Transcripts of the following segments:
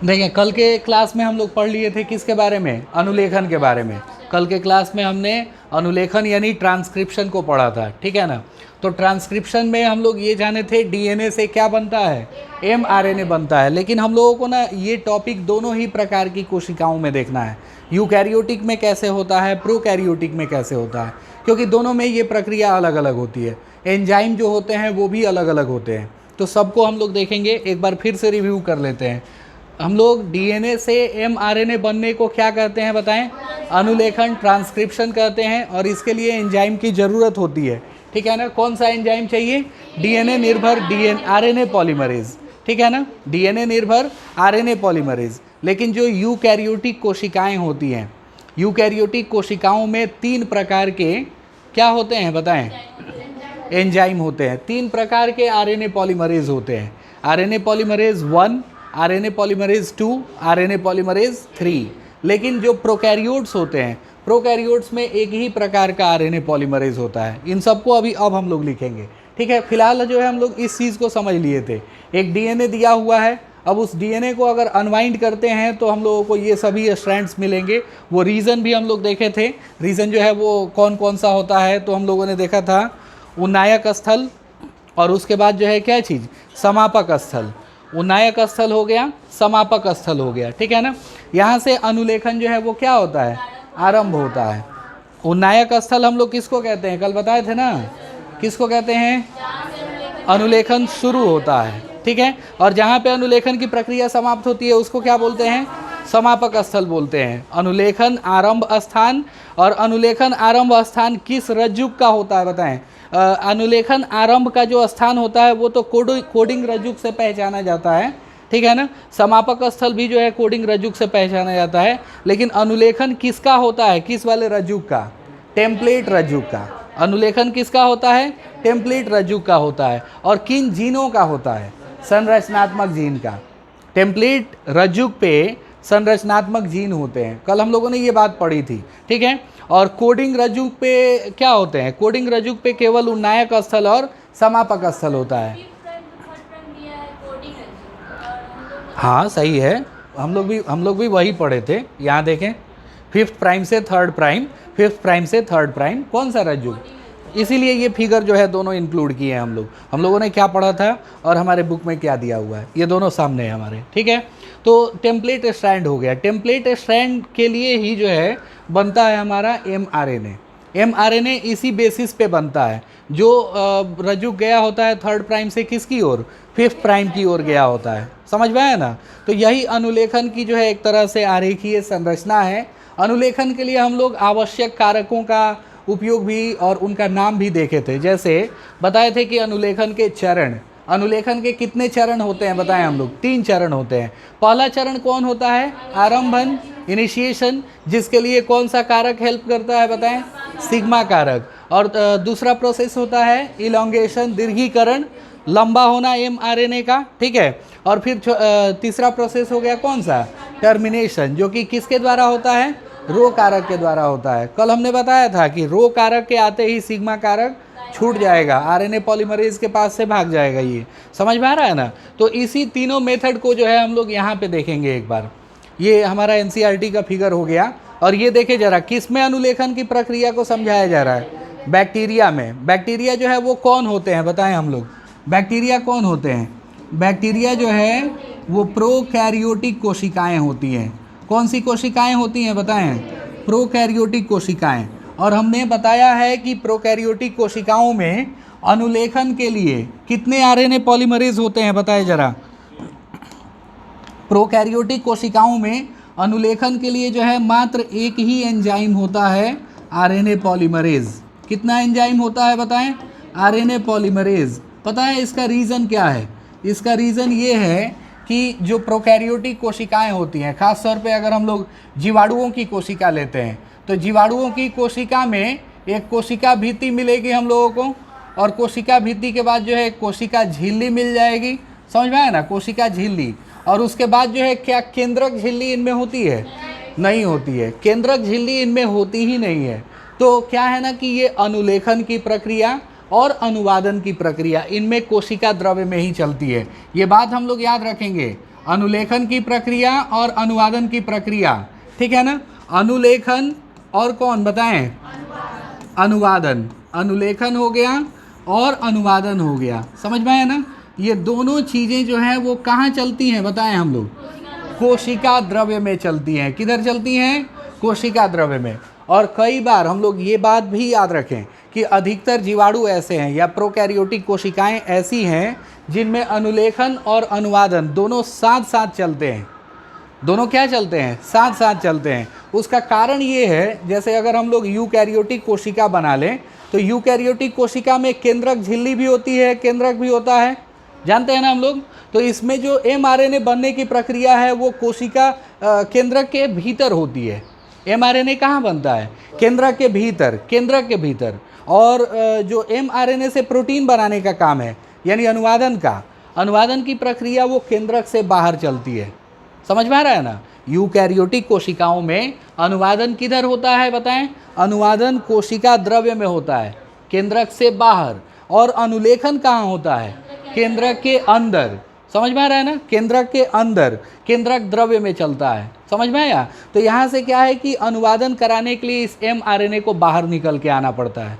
देखिए, कल के क्लास में हम लोग पढ़ लिए थे किसके बारे में? अनुलेखन के बारे में। कल के क्लास में हमने अनुलेखन यानी ट्रांसक्रिप्शन को पढ़ा था, ठीक है ना। तो ट्रांसक्रिप्शन में हम लोग ये जाने थे डीएनए से क्या बनता है, एमआरएनए बनता है। लेकिन हम लोगों को ना ये टॉपिक दोनों ही प्रकार की कोशिकाओं में देखना है, यूकैरियोटिक में कैसे होता है, प्रोकैरियोटिक में कैसे होता है, क्योंकि दोनों में ये प्रक्रिया अलग अलग होती है। एंजाइम जो होते हैं वो भी अलग अलग होते हैं। तो सबको हम लोग देखेंगे, एक बार फिर से रिव्यू कर लेते हैं। हम लोग डीएनए से एमआरएनए बनने को क्या कहते हैं बताएं? अनुलेखन, ट्रांसक्रिप्शन कहते हैं। और इसके लिए एंजाइम की ज़रूरत होती है, ठीक है ना। कौन सा एंजाइम चाहिए? डीएनए निर्भर आरएनए पॉलीमरेज, ठीक है ना, डीएनए निर्भर आरएनए पॉलीमरेज। लेकिन जो यूकैरियोटिक कोशिकाएं होती हैं, यूकैरियोटिक कोशिकाओं में 3 प्रकार के क्या होते हैं बताएं? एंजाइम होते हैं। 3 प्रकार के आरएनए पॉलीमरेज होते हैं। RNA polymerase 1, RNA polymerase 2, RNA polymerase 3। लेकिन जो प्रोकैरियोट्स होते हैं, प्रोकैरियोट्स में एक ही प्रकार का आरएनए पॉलीमरेज होता है। इन सबको अब हम लोग लिखेंगे, ठीक है। फिलहाल जो है हम लोग इस चीज़ को समझ लिए थे। एक डीएनए दिया हुआ है, अब उस डीएनए को अगर अनवाइंड करते हैं तो हम लोगों को ये सभी स्ट्रैंड्स मिलेंगे। वो रीज़न भी हम लोग देखे थे। रीज़न जो है वो कौन कौन सा होता है, तो हम लोगों ने देखा था उन्नायक स्थल, और उसके बाद जो है क्या चीज़, समापक स्थल। उन्नायक स्थल हो गया, समापक स्थल हो गया, ठीक है ना। यहाँ से अनुलेखन जो है वो क्या होता है, आरंभ होता है। उन्नायक स्थल हम लोग किसको कहते हैं, कल बताए थे ना, किसको कहते हैं? अनुलेखन शुरू होता है, ठीक है। और जहाँ पे अनुलेखन की प्रक्रिया समाप्त होती है उसको क्या बोलते हैं? समापक स्थल बोलते हैं। अनुलेखन आरंभ स्थान, और अनुलेखन आरंभ स्थान किस रज्जुक का होता है बताएं? अनुलेखन आरंभ का जो स्थान होता है वो तो कोडिंग रज्जुक से पहचाना जाता है, ठीक है ना। समापक स्थल भी जो है कोडिंग रज्जुक से पहचाना जाता है। लेकिन अनुलेखन किसका होता है, किस वाले रज्जुक का? टेम्पलेट रज्जुक का। अनुलेखन किसका होता है? टेम्पलेट रज्जुक का होता है। और किन जीनों का होता है? संरचनात्मक जीन का। टेम्पलेट रज्जुक पे संरचनात्मक जीन होते हैं। कल हम लोगों ने ये बात पढ़ी थी, ठीक है। और कोडिंग रज्जुक पे क्या होते हैं? कोडिंग रज्जुक पे केवल उन्नायक स्थल और समापक स्थल होता है। हाँ सही है, हम लोग भी वही पढ़े थे। यहाँ देखें, 5th प्राइम से 3rd प्राइम, 5th प्राइम से 3rd प्राइम, कौन सा रज्जुक? इसीलिए ये फिगर जो है दोनों इंक्लूड किए हैं हम लोगों ने क्या पढ़ा था और हमारे बुक में क्या दिया हुआ है, ये दोनों सामने है हमारे, ठीक है। तो टेम्पलेट स्ट्रैंड हो गया। टेम्पलेट स्ट्रैंड के लिए ही जो है बनता है हमारा एमआरएनए। एमआरएनए इसी बेसिस पे बनता है। जो रज्जुक गया होता है 3rd प्राइम से किसकी ओर? 5th प्राइम की ओर गया होता है। समझ में आया ना। तो यही अनुलेखन की जो है एक तरह से आरेखीय संरचना है। अनुलेखन के लिए हम लोग आवश्यक कारकों का उपयोग भी और उनका नाम भी देखे थे। जैसे बताए थे कि अनुलेखन के चरण, अनुलेखन के कितने चरण होते हैं बताएं हम लोग? 3 चरण होते हैं। पहला चरण कौन होता है? आरंभन, इनिशिएशन, जिसके लिए कौन सा कारक हेल्प करता है बताएं? सिग्मा कारक। और दूसरा प्रोसेस होता है इलॉन्गेशन, दीर्घीकरण, लंबा होना एमआरएनए का, ठीक है। और फिर तीसरा प्रोसेस हो गया कौन सा? टर्मिनेशन, जो कि किसके द्वारा होता है? रो कारक के द्वारा होता है। कल हमने बताया था कि रो कारक के आते ही सिग्मा कारक छूट जाएगा, आरएनए पॉलीमरेज के पास से भाग जाएगा। ये समझ में आ रहा है ना। तो इसी तीनों मेथड को जो है हम लोग यहाँ पे देखेंगे एक बार। ये हमारा एनसीईआरटी का फिगर हो गया। और ये देखे जरा, किस में अनुलेखन की प्रक्रिया को समझाया जा रहा है? बैक्टीरिया में। बैक्टीरिया जो है वो कौन होते हैं बताएं हम लोग? बैक्टीरिया कौन होते हैं? बैक्टीरिया जो है वो प्रोकैरियोटिक कोशिकाएं होती हैं। कौन सी कोशिकाएं होती हैं बताएं? प्रोकैरियोटिक कोशिकाएं। और हमने बताया है कि प्रोकैरियोटिक कोशिकाओं में अनुलेखन के लिए कितने आरएनए पॉलीमरेज होते हैं बताएं जरा? प्रोकैरियोटिक कोशिकाओं में अनुलेखन के लिए जो है मात्र एक ही एंजाइम होता है, आरएनए पॉलीमरेज। कितना एंजाइम होता है बताएं? RNA polymerase. पता है इसका रीज़न क्या है? इसका रीज़न ये है कि जो प्रोकैरियोटिक कोशिकाएं होती हैं, खास तौर पे अगर हम लोग जीवाणुओं की कोशिका लेते हैं, तो जीवाणुओं की कोशिका में एक कोशिका भित्ति मिलेगी हम लोगों को, और कोशिका भित्ति के बाद जो है कोशिका झिल्ली मिल जाएगी। समझ में आया ना, कोशिका झिल्ली। और उसके बाद जो है क्या केंद्रक झिल्ली इनमें होती है? नहीं होती है, केंद्रक झिल्ली इनमें होती ही नहीं है। तो क्या है ना कि ये अनुलेखन की प्रक्रिया और अनुवादन की प्रक्रिया इनमें कोशिका द्रव्य में ही चलती है। ये बात हम लोग याद रखेंगे। अनुलेखन की प्रक्रिया और अनुवादन की प्रक्रिया, ठीक है ना। अनुलेखन और कौन बताएं, अनुवादन। अनुलेखन हो गया और अनुवादन हो गया, समझ में आया ना। ये दोनों चीज़ें जो हैं वो कहाँ चलती हैं बताएं हम लोग, कोशिका द्रव्य में चलती हैं। किधर चलती हैं, कोशिका द्रव्य में। और कई बार हम लोग ये बात भी याद रखें कि अधिकतर जीवाणु ऐसे हैं या प्रोकैरियोटिक कोशिकाएं ऐसी हैं जिनमें अनुलेखन और अनुवादन दोनों साथ साथ चलते हैं। दोनों क्या चलते हैं, साथ साथ चलते हैं। उसका कारण ये है, जैसे अगर हम लोग यूकैरियोटिक कोशिका बना लें तो यूकैरियोटिक कोशिका में केंद्रक झिल्ली भी होती है, केंद्रक भी होता है, जानते हैं ना हम लोग। तो इसमें जो mRNA बनने की प्रक्रिया है वो कोशिका केंद्रक के भीतर होती है। mRNA कहाँ बनता है, केंद्रक के भीतर, केंद्रक के भीतर। और जो mRNA से प्रोटीन बनाने का काम है यानी अनुवादन का, अनुवादन की प्रक्रिया वो केंद्रक से बाहर चलती है। समझ में आ रहा है ना। यूकैरियोटिक कोशिकाओं में अनुवादन किधर होता है बताएं, अनुवादन कोशिका द्रव्य में होता है, केंद्रक से बाहर। और अनुलेखन कहाँ होता है, केंद्रक के अंदर। समझ में आ रहा है ना, केंद्रक के अंदर, केंद्रक द्रव्य में चलता है। समझ में आया। तो यहाँ से क्या है कि अनुवादन कराने के लिए इस mRNA को बाहर निकल के आना पड़ता है।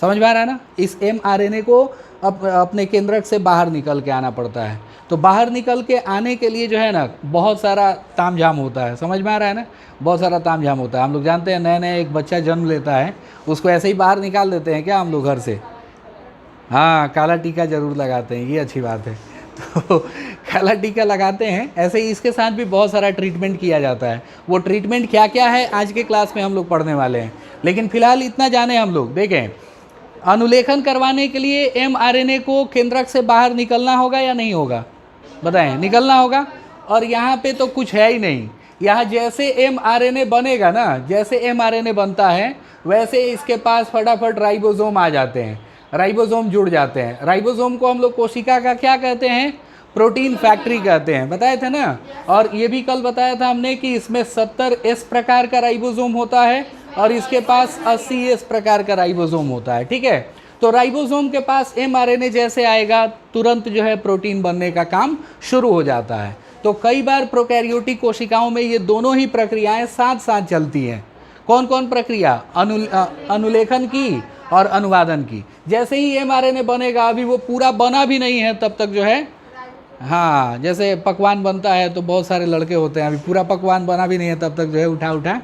समझ में आ रहा है ना, इस mRNA को अपने केंद्रक से बाहर निकल के आना पड़ता है। तो बाहर निकल के आने के लिए जो है ना बहुत सारा तामझाम होता है। समझ में आ रहा है ना, बहुत सारा तामझाम होता है। हम लोग जानते हैं नए नए एक बच्चा जन्म लेता है, उसको ऐसे ही बाहर निकाल देते हैं क्या हम लोग घर से। हाँ, काला टीका ज़रूर लगाते हैं, ये अच्छी बात है। तो काला टीका लगाते हैं, ऐसे ही इसके साथ भी बहुत सारा ट्रीटमेंट किया जाता है। वो ट्रीटमेंट क्या क्या है आज के क्लास में हम लोग पढ़ने वाले हैं, लेकिन फिलहाल इतना जाने हम लोग। देखें, अनुलेखन करवाने के लिए mRNA को केंद्रक से बाहर निकलना होगा या नहीं होगा बताएं, निकलना होगा। और यहाँ पे तो कुछ है ही नहीं, यहाँ जैसे mRNA बनेगा ना, जैसे mRNA बनता है वैसे इसके पास फटाफट राइबोसोम आ जाते हैं, राइबोसोम जुड़ जाते हैं। राइबोसोम को हम लोग कोशिका का क्या कहते हैं, प्रोटीन फैक्ट्री कहते हैं, बताए थे ना। और ये भी कल बताया था हमने कि इसमें 70S प्रकार का राइबोसोम होता है और इसके पास 80S प्रकार का राइबोसोम होता है, ठीक है। तो राइबोसोम के पास mRNA जैसे आएगा तुरंत जो है प्रोटीन बनने का काम शुरू हो जाता है। तो कई बार प्रोकैरियोटिक कोशिकाओं में ये दोनों ही प्रक्रियाएं साथ साथ चलती हैं। कौन कौन प्रक्रिया, अनुलेखन की और अनुवादन की। जैसे ही mRNA बनेगा, अभी वो पूरा बना भी नहीं है तब तक जो है, हाँ, जैसे पकवान बनता है तो बहुत सारे लड़के होते हैं, अभी पूरा पकवान बना भी नहीं है तब तक जो है उठा उठा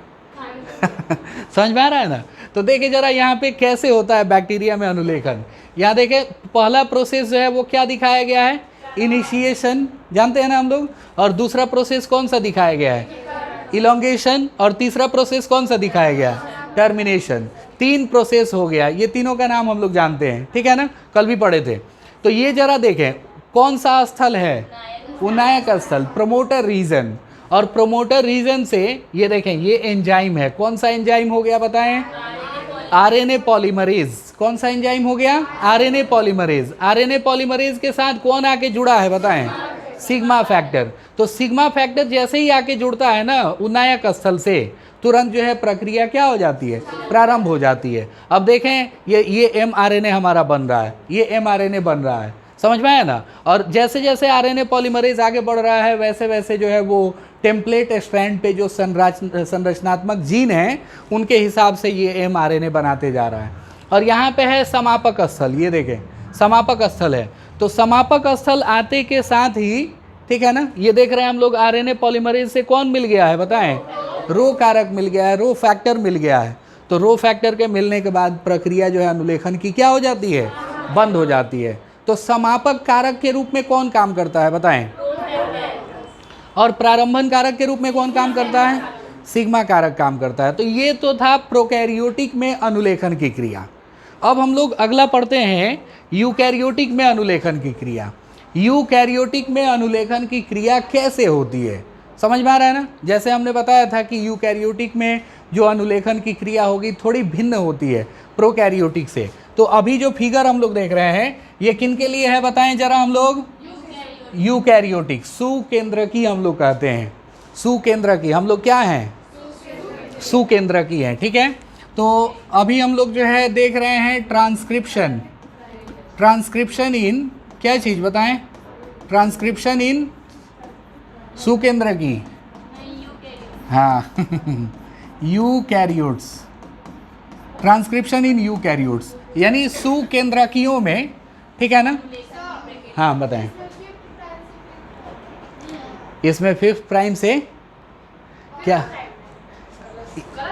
समझ में आ रहा है ना। तो देखिए जरा यहाँ पे कैसे होता है बैक्टीरिया में अनुलेखन। यहाँ देखें, पहला प्रोसेस जो है वो क्या दिखाया गया है, इनिशिएशन, जानते हैं ना हम लोग। और दूसरा प्रोसेस कौन सा दिखाया गया है, इलोंगेशन। और तीसरा प्रोसेस कौन सा दिखाया गया है, टर्मिनेशन। 3 प्रोसेस हो गया, ये तीनों का नाम हम लोग जानते हैं, ठीक है ना, कल भी पढ़े थे। तो ये जरा देखें कौन सा स्थल है, उन्नायक स्थल, प्रोमोटर रीजन। और प्रोमोटर रीजन से ये देखें, ये एंजाइम है, कौन सा एंजाइम हो गया बताएं, RNA पॉलीमरेज। कौन सा एंजाइम हो गया, RNA पॉलीमरेज। RNA पॉलीमरेज के साथ कौन आके जुड़ा है बताएं, सिग्मा फैक्टर। तो सिग्मा फैक्टर जैसे ही आके जुड़ता है ना उन्नायक स्थल से, तुरंत जो है प्रक्रिया क्या हो जाती है, प्रारंभ हो जाती है। अब देखें ये mRNA हमारा बन रहा है, ये mRNA बन रहा है, समझ में आया ना। और जैसे जैसे RNA पॉलीमरेज आगे बढ़ रहा है वैसे वैसे जो है वो टेम्पलेट स्ट्रैंड पे जो संरचनात्मक जीन हैं उनके हिसाब से ये mRNA बनाते जा रहा है। और यहाँ पे है समापक स्थल, ये देखें समापक स्थल है। तो समापक स्थल आते के साथ ही, ठीक है ना, ये देख रहे हैं हम लोग RNA पॉलीमरेज से कौन मिल गया है बताएं, रो कारक मिल गया है, रो फैक्टर मिल गया है। तो रो फैक्टर के मिलने के बाद प्रक्रिया जो है अनुलेखन की क्या हो जाती है, बंद हो जाती है। तो समापक कारक के रूप में कौन काम करता है बताएं, और प्रारंभन कारक के रूप में कौन काम करता है, सिग्मा कारक काम करता है। तो ये तो था प्रोकैरियोटिक में अनुलेखन की क्रिया। अब हम लोग अगला पढ़ते हैं यूकैरियोटिक में अनुलेखन की क्रिया। यूकैरियोटिक में अनुलेखन की क्रिया कैसे होती है, समझ में आ रहा है ना। जैसे हमने बताया था कि यूकैरियोटिक में जो अनुलेखन की क्रिया होगी थोड़ी भिन्न होती है प्रोकैरियोटिक से। तो अभी जो फिगर हम लोग देख रहे हैं ये किन के लिए है बताएं जरा हम लोग, यूकैरियोटिक, सुकेंद्रकी हम लोग कहते हैं, सुकेंद्रकी हम लोग क्या हैं, सुकेंद्रकी हैं, ठीक है। तो अभी हम लोग जो है देख रहे हैं ट्रांसक्रिप्शन, ट्रांसक्रिप्शन इन क्या चीज़ बताएं, ट्रांसक्रिप्शन इन सुकेंद्र की, हाँ यूकैरियोट्स, ट्रांसक्रिप्शन इन यूकैरियोट्स यानी सुकेंद्रकियों में, ठीक है ना। हाँ बताएं, इसमें 5th प्राइम से क्या,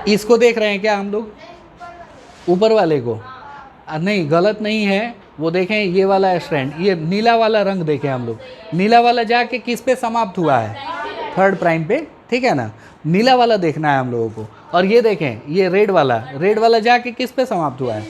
इसको देख रहे हैं क्या हम लोग, ऊपर वाले को? नहीं, गलत नहीं है, वो देखें ये वाला स्ट्रैंड, ये नीला वाला रंग देखें हम लोग, नीला वाला जाके किस पे समाप्त हुआ है, 3rd प्राइम पे, ठीक है ना। नीला वाला देखना है हम लोगों को। और ये देखें, ये रेड वाला जाके किस पे समाप्त हुआ है,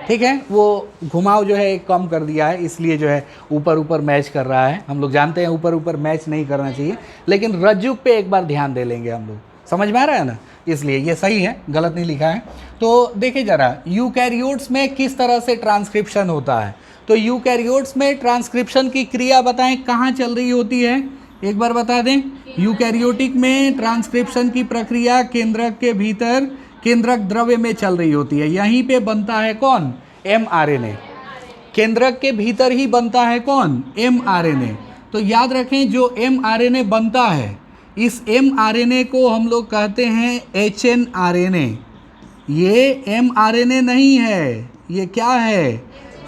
ठीक है। वो घुमाव जो है एक कम कर दिया है, इसलिए जो है ऊपर ऊपर मैच कर रहा है। हम लोग जानते हैं ऊपर ऊपर मैच नहीं करना चाहिए, लेकिन रज्जु पे एक बार ध्यान दे लेंगे हम लोग, समझ में आ रहा है ना, इसलिए ये सही है, गलत नहीं लिखा है। तो देखिए ज़रा, यूकैरियोट्स में किस तरह से ट्रांसक्रिप्शन होता है। तो यूकैरियोट्स में ट्रांसक्रिप्शन की क्रिया बताएं कहाँ चल रही होती है, एक बार बता दें। यूकैरियोटिक में ट्रांसक्रिप्शन की प्रक्रिया केंद्रक के भीतर केंद्रक द्रव्य में चल रही होती है। यहीं पे बनता है कौन, mRNA। केंद्रक के भीतर ही बनता है कौन, mRNA। तो याद रखें, जो mRNA बनता है, इस mRNA को हम लोग कहते हैं hnRNA। ये mRNA नहीं है, ये क्या है,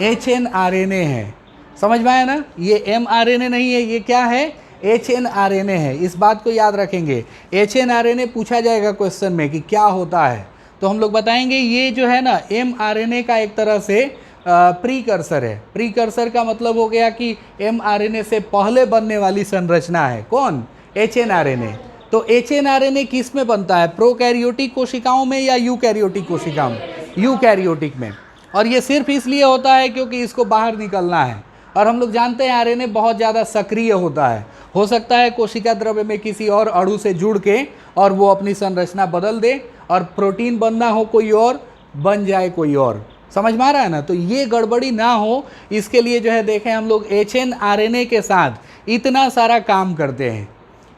hnRNA है। समझ में आया ना, ये mRNA नहीं है, ये क्या है, hnRNA है। इस बात को याद रखेंगे, hnRNA पूछा जाएगा क्वेश्चन में कि क्या होता है, तो हम लोग बताएंगे ये जो है ना mRNA का एक तरह से प्रीकर्सर है। प्रीकर्सर का मतलब हो गया कि mRNA से पहले बनने वाली संरचना है कौन, hnRNA। तो hnRNA किस में बनता है, प्रोकैरियोटिक कोशिकाओं में या यूकैरियोटिक कोशिकाओं में, यूकैरियोटिक में। और ये सिर्फ इसलिए होता है क्योंकि इसको बाहर निकलना है। और हम लोग जानते हैं आरएनए बहुत ज़्यादा सक्रिय होता है, हो सकता है कोशिका द्रव्य में किसी और अणु से जुड़ के और वो अपनी संरचना बदल दे और प्रोटीन बनना हो कोई और, बन जाए कोई और। समझ में आ रहा है ना, तो ये गड़बड़ी ना हो इसके लिए जो है देखें हम लोग hnRNA के साथ इतना सारा काम करते हैं।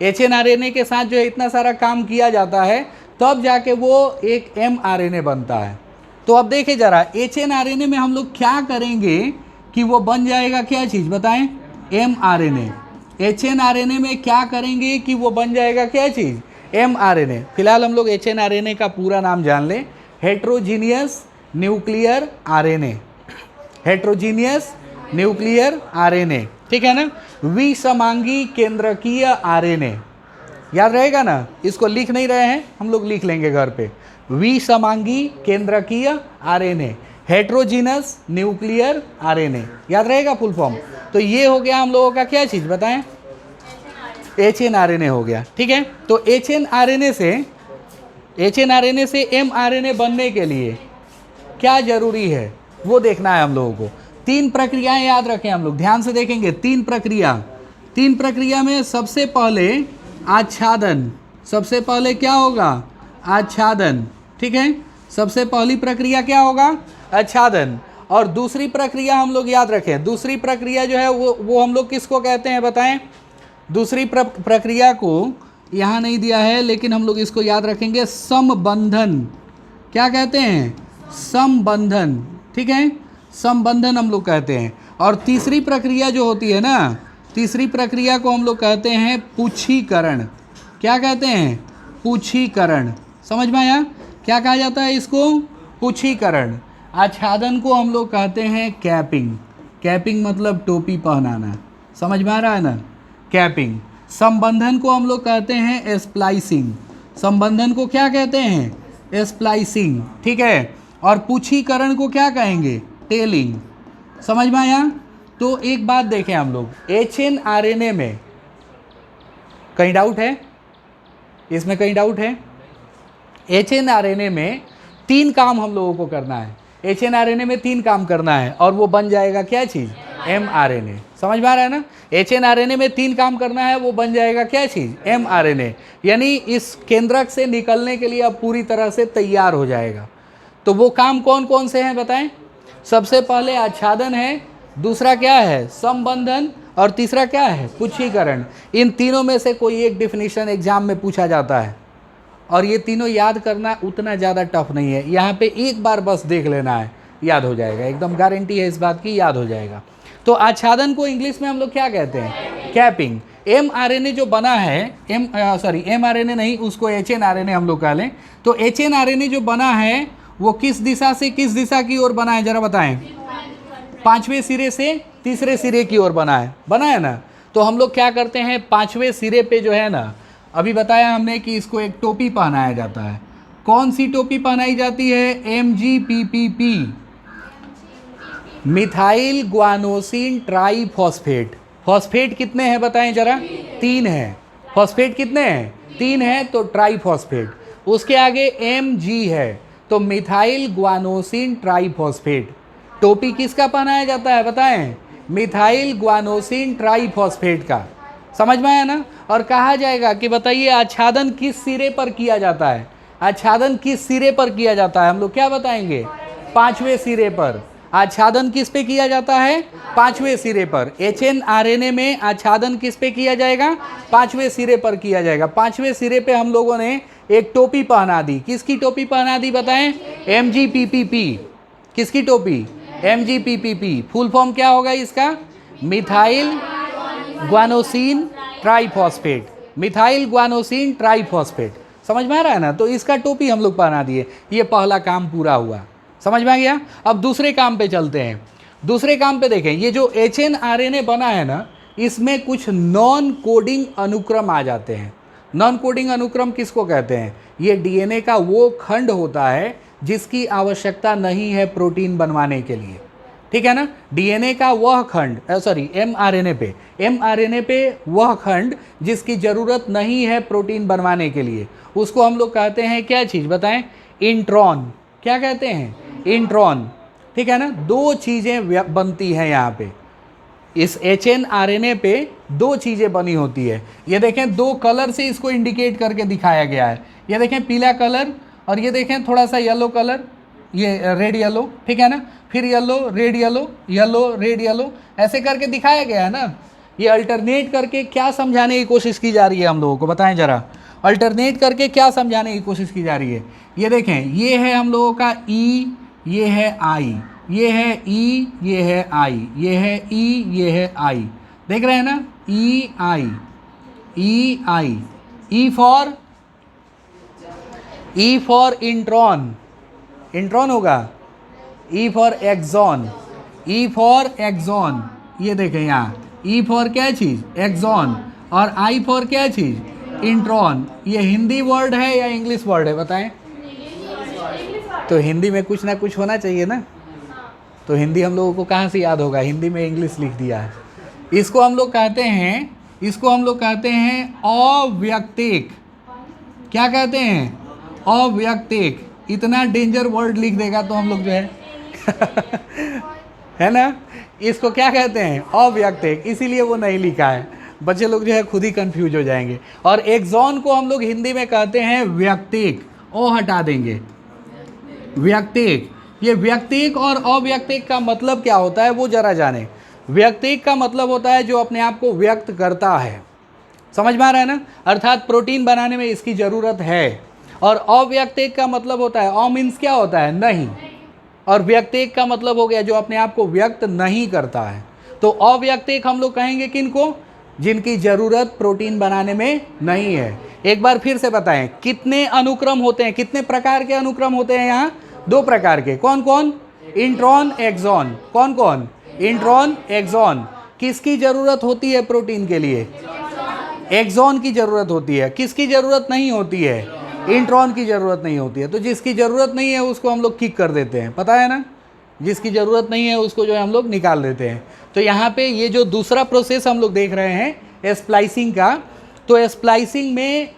hnRNA के साथ जो है इतना सारा काम किया जाता है, तब जाके वो एक mRNA बनता है। तो अब देखें ज़रा hnRNA में हम लोग क्या करेंगे कि वो बन जाएगा क्या चीज़ बताएं, mRNA। hnRNA में क्या करेंगे कि वो बन जाएगा क्या चीज़, mRNA। फिलहाल हम लोग hnRNA का पूरा नाम जान लें, heterogeneous nuclear RNA, heterogeneous nuclear RNA, ठीक है ना। विषमांगी केंद्रकीय आरएनए, याद रहेगा ना, इसको लिख नहीं रहे हैं हम लोग, लिख लेंगे घर पे। विषमांगी केंद्रकीय आरएनए, हेट्रोजीनस न्यूक्लियर आरएनए, याद रहेगा फुल फॉर्म। तो ये हो गया हम लोगों का क्या चीज़ बताएं, hnRNA हो गया, ठीक है। तो hnRNA से mRNA बनने के लिए क्या जरूरी है वो देखना है हम लोगों को। 3 प्रक्रियाएं याद रखें, हम लोग ध्यान से देखेंगे। 3 प्रक्रिया में सबसे पहले आच्छादन, सबसे पहले क्या होगा, आच्छादन, ठीक है। सबसे पहली प्रक्रिया क्या होगा, आच्छादन। और दूसरी प्रक्रिया हम लोग याद रखें, दूसरी प्रक्रिया जो है वो हम लोग किसको कहते हैं बताएं। दूसरी प्रक्रिया को यहाँ नहीं दिया है, लेकिन हम लोग इसको याद रखेंगे, समबंधन। क्या कहते हैं, समबंधन, ठीक है, समबंधन हम लोग कहते हैं। और तीसरी प्रक्रिया जो होती है ना, तीसरी प्रक्रिया को हम लोग कहते हैं पुच्छीकरण। क्या कहते हैं, पुच्छीकरण। समझ में आया, क्या कहा जाता है इसको, पुच्छीकरण। आच्छादन को हम लोग कहते हैं कैपिंग, कैपिंग मतलब टोपी पहनाना, समझ में आ रहा है ना, कैपिंग। संबंधन को हम लोग कहते हैं स्प्लाइसिंग, संबंधन को क्या कहते हैं, स्प्लाइसिंग, ठीक है। और पुच्छीकरण को क्या कहेंगे, टेलिंग। समझ में आया। तो एक बात देखें हम लोग, hnRNA में कहीं डाउट है, इसमें कहीं डाउट है, hnRNA में 3 काम हम लोगों को करना है। hnRNA में 3 काम करना है और वो बन जाएगा क्या चीज़, mRNA। समझ में आ रहा है ना, hnRNA में 3 काम करना है, वो बन जाएगा क्या चीज़, mRNA। यानी इस केंद्रक से निकलने के लिए अब पूरी तरह से तैयार हो जाएगा। तो वो काम कौन कौन से हैं बताएं। सबसे पहले आच्छादन है, दूसरा क्या है, संबंधन, और तीसरा क्या है, पुच्छीकरण। इन तीनों में से कोई एक डिफिनीशन एग्जाम में पूछा जाता है और ये तीनों याद करना उतना ज़्यादा टफ नहीं है। यहाँ पे एक बार बस देख लेना है, याद हो जाएगा, एकदम गारंटी है इस बात की, याद हो जाएगा। तो आच्छादन को इंग्लिश में हम लोग क्या कहते हैं, कैपिंग। mRNA जो बना है, mRNA नहीं, उसको hnRNA हम लोग कह लें। तो hnRNA जो बना है वो किस दिशा से किस दिशा की ओर बना है, जरा बताएं। 5वें सिरे से तीसरे सिरे की ओर बना है ना। तो हम लोग क्या करते हैं, 5वें सिरे पे जो है ना, अभी बताया हमने कि इसको एक टोपी पहनाया जाता है। कौन सी टोपी पहनाई जाती है? MGPPP, methyl guanosine triphosphate. Phosphate कितने हैं बताएं जरा? 3 है। फॉस्फेट कितने हैं? 3 है, तो ट्राइफॉस्फेट। उसके आगे MG है, तो मिथाइल ग्वानोसिन ट्राइफॉस्फेट। टोपी किसका पहनाया जाता है बताएं? मिथाइल ग्वानोसिन ट्राइफॉस्फेट का। समझ में आया ना। और कहा जाएगा कि बताइए आच्छादन किस सिरे पर किया जाता है? आच्छादन किस सिरे पर किया जाता है? हम लोग क्या बताएंगे? 5वें सिरे पर। आच्छादन किस पे किया जाता है? 5वें सिरे पर। hnRNA में आच्छादन किस पे किया जाएगा? 5वें सिरे पर किया जाएगा। 5वें सिरे पे हम लोगों ने एक टोपी पहना दी। किसकी टोपी पहना दी बताएं? MGPPP। किसकी टोपी? MGPPP। फुल फॉर्म क्या होगा इसका? Methyl guanosine triphosphate. Methyl guanosine triphosphate. समझ में आ रहा है ना। तो इसका टोपी हम लोग पहना दिए। ये पहला काम पूरा हुआ। समझ में आ गया। अब दूसरे काम पे चलते हैं। दूसरे काम पे देखें, ये जो hnRNA बना है ना, इसमें कुछ नॉन कोडिंग अनुक्रम आ जाते हैं। नॉन कोडिंग अनुक्रम किसको कहते हैं? ये डीएनए का वो खंड होता है जिसकी आवश्यकता नहीं है प्रोटीन बनवाने के लिए। ठीक है ना। डीएनए का वह खंड, एमआरएनए पे वह खंड जिसकी ज़रूरत नहीं है प्रोटीन बनवाने के लिए, उसको हम लोग कहते हैं क्या चीज़ बताएं? इंट्रॉन। क्या कहते हैं? इंट्रॉन। ठीक है ना। 2 चीज़ें बनती हैं यहाँ पे। इस hnRNA पे 2 चीज़ें बनी होती है। ये देखें 2 कलर से इसको इंडिकेट करके दिखाया गया है। ये देखें पीला कलर, और ये देखें थोड़ा सा येलो कलर, ये रेड येलो। ठीक है ना। फिर yellow red yellow, yellow red yellow, ऐसे करके दिखाया गया है ना। ये अल्टरनेट करके क्या समझाने की कोशिश की जा रही है हम लोगों को बताएं जरा? अल्टरनेट करके क्या समझाने की कोशिश की जा रही है? ये देखें, ये है हम लोगों का E, ये है I, ये है E, ये है I, ये है E, ये है I। देख रहे हैं ना? E I, E I। E for intron, intron होगा। E for exon, E for exon. ये देखें यहाँ E फॉर क्या चीज़? एक्सॉन। और I फॉर क्या चीज़? इंट्रॉन। ये हिंदी वर्ड है या इंग्लिश वर्ड है बताएं? तो हिंदी में कुछ ना कुछ होना चाहिए ना। तो हिंदी हम लोगों को कहाँ से याद होगा? हिंदी में इंग्लिश लिख दिया है। इसको हम लोग कहते हैं अव्यक्तिक। क्या कहते हैं? अव्यक्तिक। इतना डेंजर वर्ड लिख देगा तो हम लोग जो है है ना, इसको क्या कहते हैं? अव्यक्तिक। इसीलिए वो नहीं लिखा है। बच्चे लोग जो है खुद ही कंफ्यूज हो जाएंगे। और एक्सॉन को हम लोग हिंदी में कहते हैं व्यक्तिक। ओ हटा देंगे, व्यक्तिक। ये व्यक्तिक और अव्यक्तिक का मतलब क्या होता है वो जरा जाने। व्यक्तिक का मतलब होता है जो अपने आप को व्यक्त करता है। समझ में आ रहा है ना। अर्थात प्रोटीन बनाने में इसकी ज़रूरत है। और अव्यक्तिक का मतलब होता है, अ मीन्स क्या होता है? नहीं। और व्यक्तिक का मतलब हो गया जो अपने आप को व्यक्त नहीं करता है। तो अव्यक्तिक हम लोग कहेंगे किनको? जिनकी ज़रूरत प्रोटीन बनाने में नहीं है। एक बार फिर से बताएं, कितने अनुक्रम होते हैं? कितने प्रकार के अनुक्रम होते हैं यहाँ? 2 प्रकार के। कौन कौन? Intron, exon. कौन कौन? Intron, exon. किसकी ज़रूरत होती है प्रोटीन के लिए? एक्सॉन की ज़रूरत होती है। किसकी ज़रूरत नहीं होती है? इंट्रॉन की ज़रूरत नहीं होती है। तो जिसकी ज़रूरत नहीं है उसको हम लोग किक कर देते हैं, पता है ना। जिसकी ज़रूरत नहीं है उसको जो है हम लोग निकाल देते हैं। तो यहाँ पे ये जो दूसरा प्रोसेस हम लोग देख रहे हैं स्प्लाइसिंग का, तो स्प्लाइसिंग में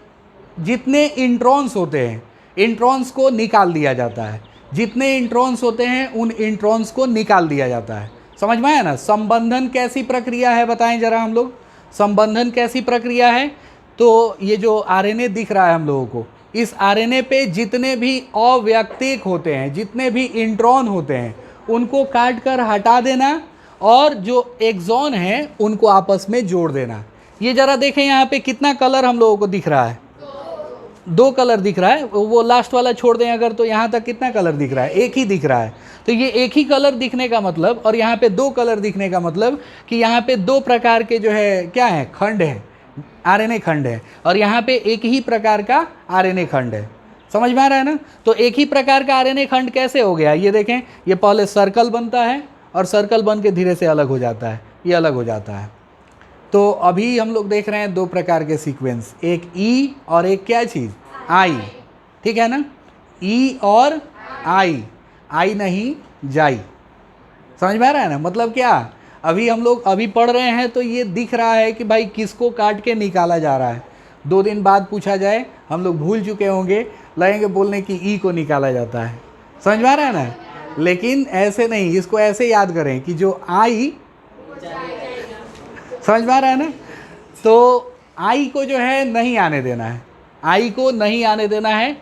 जितने इंट्रॉन्स होते हैं, इंट्रॉन्स को निकाल दिया जाता है। जितने इंट्रॉन्स होते हैं उन इंट्रॉन्स को निकाल दिया जाता है। समझ में आया ना। संबंधन कैसी प्रक्रिया है बताएं जरा हम लोग? संबंधन कैसी प्रक्रिया है? तो ये जो आरएनए दिख रहा है हम लोगों को, इस आरएनए पे जितने भी अव्यक्तिक होते हैं, जितने भी इंट्रॉन होते हैं, उनको काट कर हटा देना और जो एक्सॉन है उनको आपस में जोड़ देना। ये जरा देखें यहाँ पे कितना कलर हम लोगों को दिख रहा है? 2 कलर दिख रहा है। वो लास्ट वाला छोड़ दें अगर, तो यहाँ तक कितना कलर दिख रहा है? एक ही दिख रहा है। तो ये एक ही कलर दिखने का मतलब और यहाँ पे 2 कलर दिखने का मतलब कि यहाँ पे 2 प्रकार के जो है क्या है? खंड है। आरएनए खंड है और यहाँ पे एक ही प्रकार का आरएनए खंड है। समझ में आ रहा है ना? तो एक ही प्रकार का आरएनए खंड कैसे हो गया? ये देखें, ये पहले सर्कल बनता है और सर्कल बन के धीरे से अलग हो जाता है, ये अलग हो जाता है। तो अभी हम लोग देख रहे हैं दो प्रकार के सीक्वेंस, एक ई और एक क्या चीज़, आई। ठीक है ना? ई और आई नहीं जाई। समझ में आ रहा है ना? मतलब क्या, अभी हम लोग अभी पढ़ रहे हैं तो ये दिख रहा है कि भाई किसको काट के निकाला जा रहा है। 2 दिन बाद पूछा जाए, हम लोग भूल चुके होंगे, लगेंगे बोलने की ई को निकाला जाता है। समझ में आ रहा है ना? लेकिन ऐसे नहीं, इसको ऐसे याद करें कि जो आई, समझ में आ रहा है ना? तो आई को जो है नहीं आने देना है, आई को नहीं आने देना है,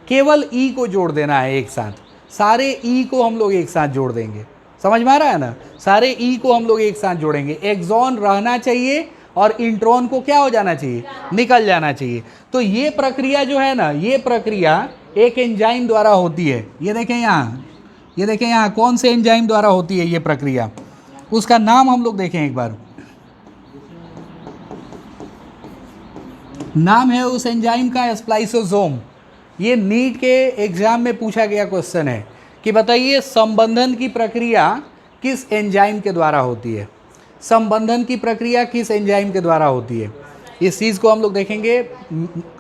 केवल ई को जोड़ देना है एक साथ। सारे ई को हम लोग एक साथ जोड़ देंगे। समझ में आ रहा है ना? सारे ई को हम लोग एक साथ जोड़ेंगे। एक्सॉन रहना चाहिए और इंट्रॉन को क्या हो जाना चाहिए, निकल जाना चाहिए। तो ये प्रक्रिया जो है ना, ये प्रक्रिया एक एंजाइम द्वारा होती है। ये देखें यहाँ, ये देखें यहाँ कौन से एंजाइम द्वारा होती है ये प्रक्रिया, उसका नाम हम लोग देखें एक बार। नाम है उस एंजाइम का स्प्लाइसोसोम। ये नीट के एग्जाम में पूछा गया क्वेश्चन है कि बताइए संबंधन की प्रक्रिया किस एंजाइम के द्वारा होती है। संबंधन की प्रक्रिया किस एंजाइम के द्वारा होती है, इस चीज़ को हम लोग देखेंगे।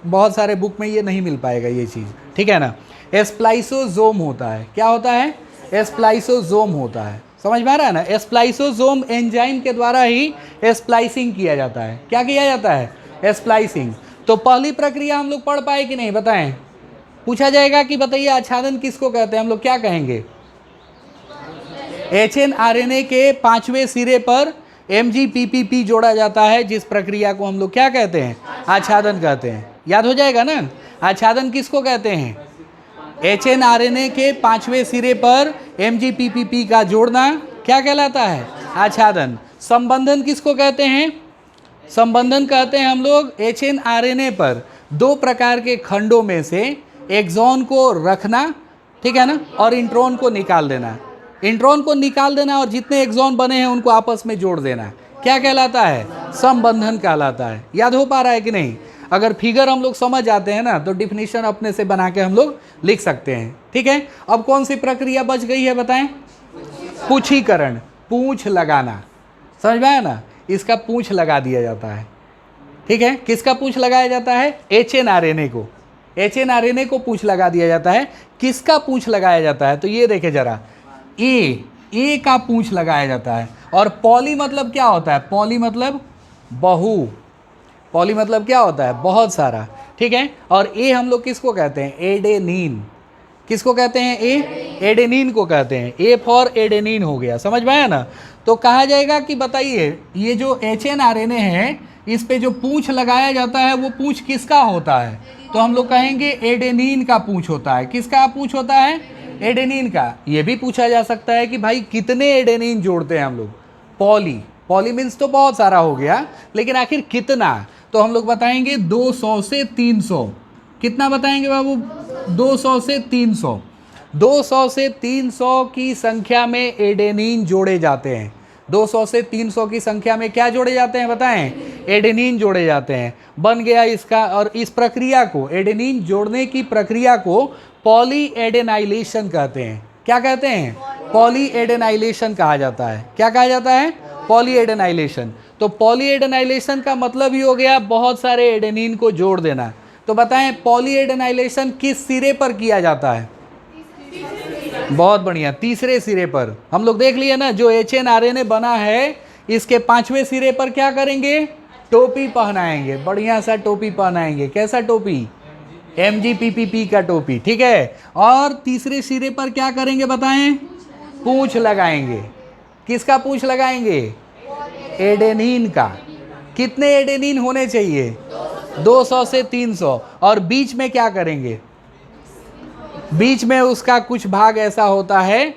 बहुत सारे बुक में ये नहीं मिल पाएगा ये चीज़, ठीक है ना? स्प्लाइसोसोम होता है। क्या होता है? स्प्लाइसोसोम होता है। समझ में आ रहा है ना? स्प्लाइसोसोम एंजाइम के द्वारा ही स्प्लाइसिंग किया जाता है। क्या किया जाता है? स्प्लाइसिंग। तो पहली प्रक्रिया हम लोग पढ़ पाए कि नहीं, बताएं? पूछा जाएगा कि बताइए आच्छादन किसको कहते हैं, हम लोग क्या कहेंगे? HNRNA के 5वें सिरे पर MGPPP जोड़ा जाता है, जिस प्रक्रिया को हम लोग क्या कहते हैं? आच्छादन कहते हैं। याद हो जाएगा ना? आच्छादन किसको कहते हैं? HNRNA के 5वें सिरे पर MGPPP का जोड़ना क्या कहलाता है? आच्छादन। संबंधन किसको कहते हैं? संबंधन कहते हैं हम लोग HNRNA पर 2 प्रकार के खंडों में से एक्सॉन को रखना, ठीक है ना, और इंट्रॉन को निकाल देना। इंट्रॉन को निकाल देना और जितने एक्सॉन बने हैं उनको आपस में जोड़ देना। क्या कहलाता है? संबंधन कहलाता है। याद हो पा रहा है कि नहीं? अगर फिगर हम लोग समझ आते हैं ना तो डिफिनीशन अपने से बना के हम लोग लिख सकते हैं। ठीक है, अब कौन सी प्रक्रिया बच गई है बताएं? पूंछीकरण, पूंछ लगाना। समझ में आया ना? इसका पूंछ लगा दिया जाता है। ठीक है, किसका पूंछ लगाया जाता है? HNRNA को। HNRNA को पूंछ लगा दिया जाता है। किसका पूंछ लगाया जाता है? तो ये देखे जरा, ए का पूंछ लगाया जाता है। और पॉली मतलब क्या होता है? पॉली मतलब बहु। पॉली मतलब क्या होता है? बहुत सारा। ठीक है, और ए हम लोग किसको कहते हैं? एडेनिन। किसको कहते हैं? एडेनिन को कहते हैं। ए फॉर एडेनिन हो गया। समझ में आया ना? तो कहा जाएगा कि बताइए ये जो HNRNA है, इस पे जो पूंछ लगाया जाता है वो पूंछ किसका होता है? तो हम लोग कहेंगे एडेनिन का पूंछ होता है। किसका पूंछ होता है? एडेनिन का। ये भी पूछा जा सकता है कि भाई कितने एडेनिन जोड़ते हैं हम लोग? पॉली मीन्स तो बहुत सारा हो गया, लेकिन आखिर कितना? तो हम लोग बताएंगे 200 से 300। कितना बताएंगे बाबू? 200 से 300। 200 से 300 की संख्या में एडेनिन जोड़े जाते हैं। 200 से 300 की संख्या में क्या जोड़े जाते हैं बताएं? एडेनिन जोड़े जाते हैं। बन गया इसका, और इस प्रक्रिया को, एडेनिन जोड़ने की प्रक्रिया को पॉली एडेनाइलेशन कहते हैं। क्या कहते हैं? पॉली एडेनाइलेशन कहा जाता है। क्या कहा जाता है? पॉली एडेनाइलेशन। तो पॉली एडेनाइलेशन का मतलब ही हो गया बहुत सारे एडेनिन को जोड़ देना। तो बताएं पॉली एडेनाइलेशन किस सिरे पर किया जाता है? बहुत बढ़िया, तीसरे सिरे पर। हम लोग देख लिए ना, जो HNRNA बना है इसके 5वें सिरे पर क्या करेंगे? टोपी पहनाएंगे, बढ़िया सा टोपी पहनाएंगे। कैसा टोपी? MGPPP का टोपी। ठीक है, और तीसरे सिरे पर क्या करेंगे बताएं? पूंछ लगाएंगे। किसका पूंछ लगाएंगे? एडेनिन का। कितने एडेनिन होने चाहिए? 200 से 300। और बीच में क्या करेंगे? बीच में उसका कुछ भाग ऐसा होता है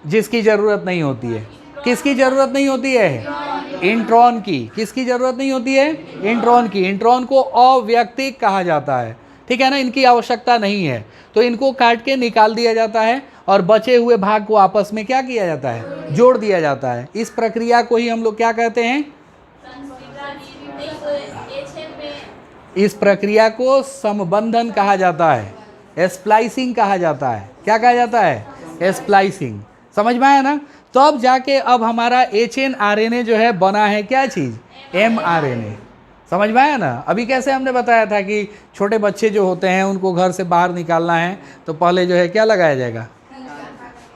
जिसकी ज़रूरत नहीं होती है। किसकी ज़रूरत नहीं होती है? इंट्रॉन की। किसकी ज़रूरत नहीं होती है? इंट्रॉन की। इंट्रॉन को अव्यक्तिक कहा जाता है। ठीक है ना, इनकी आवश्यकता नहीं है, तो इनको काट के निकाल दिया जाता है और बचे हुए भाग को आपस में क्या किया जाता है? जोड़ दिया जाता है। इस प्रक्रिया को ही हम लोग क्या कहते हैं? इस प्रक्रिया को समबंधन कहा जाता है, स्प्लाइसिंग कहा जाता है। क्या कहा जाता है? स्प्लाइसिंग। समझ में आया ना? तो अब जाके अब हमारा HNRNA जो है बना है क्या चीज़? mRNA। समझ में आया ना? अभी कैसे हमने बताया था कि छोटे बच्चे जो होते हैं उनको घर से बाहर निकालना है तो पहले जो है क्या लगाया जाएगा?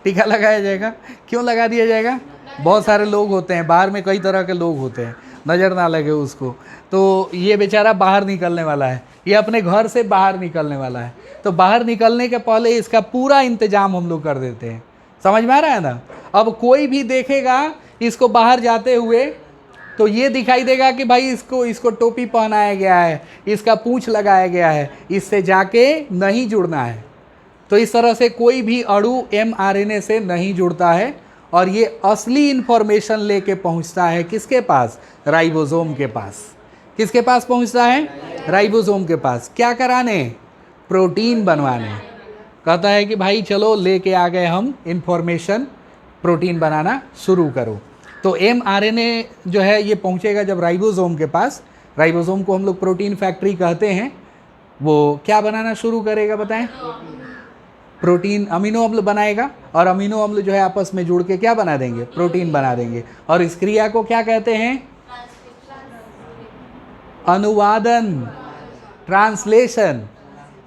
टीका लगाया जाएगा। क्यों लगा दिया जाएगा? बहुत सारे लोग होते हैं बाहर में, कई तरह के लोग होते हैं, नज़र ना लगे उसको। तो ये बेचारा बाहर निकलने वाला है, ये अपने घर से बाहर निकलने वाला है, तो बाहर निकलने के पहले इसका पूरा इंतजाम हम लोग कर देते हैं। समझ में आ रहा है ना? अब कोई भी देखेगा इसको बाहर जाते हुए तो ये दिखाई देगा कि भाई इसको टोपी पहनाया गया है, इसका पूंछ लगाया गया है, इससे जाके नहीं जुड़ना है। तो इस तरह से कोई भी अणु mRNA से नहीं जुड़ता है और ये असली इन्फॉर्मेशन लेके पहुंचता है किसके पास? राइबोसोम के पास। किसके पास पहुंचता है? राइबोसोम के पास। क्या कराने? प्रोटीन बनवाने। कहता है कि भाई चलो लेके आ गए हम इन्फॉर्मेशन, प्रोटीन बनाना शुरू करो। तो mRNA जो है ये पहुंचेगा जब राइबोसोम के पास। राइबोसोम को हम लोग प्रोटीन फैक्ट्री कहते हैं। वो क्या बनाना शुरू करेगा बताएं? प्रोटीन, अमीनो अम्ल बनाएगा और अमीनो अम्ल जो है आपस में जुड़ के क्या बना देंगे? प्रोटीन बना देंगे। और इस क्रिया को क्या कहते हैं? अनुवादन, ट्रांसलेशन।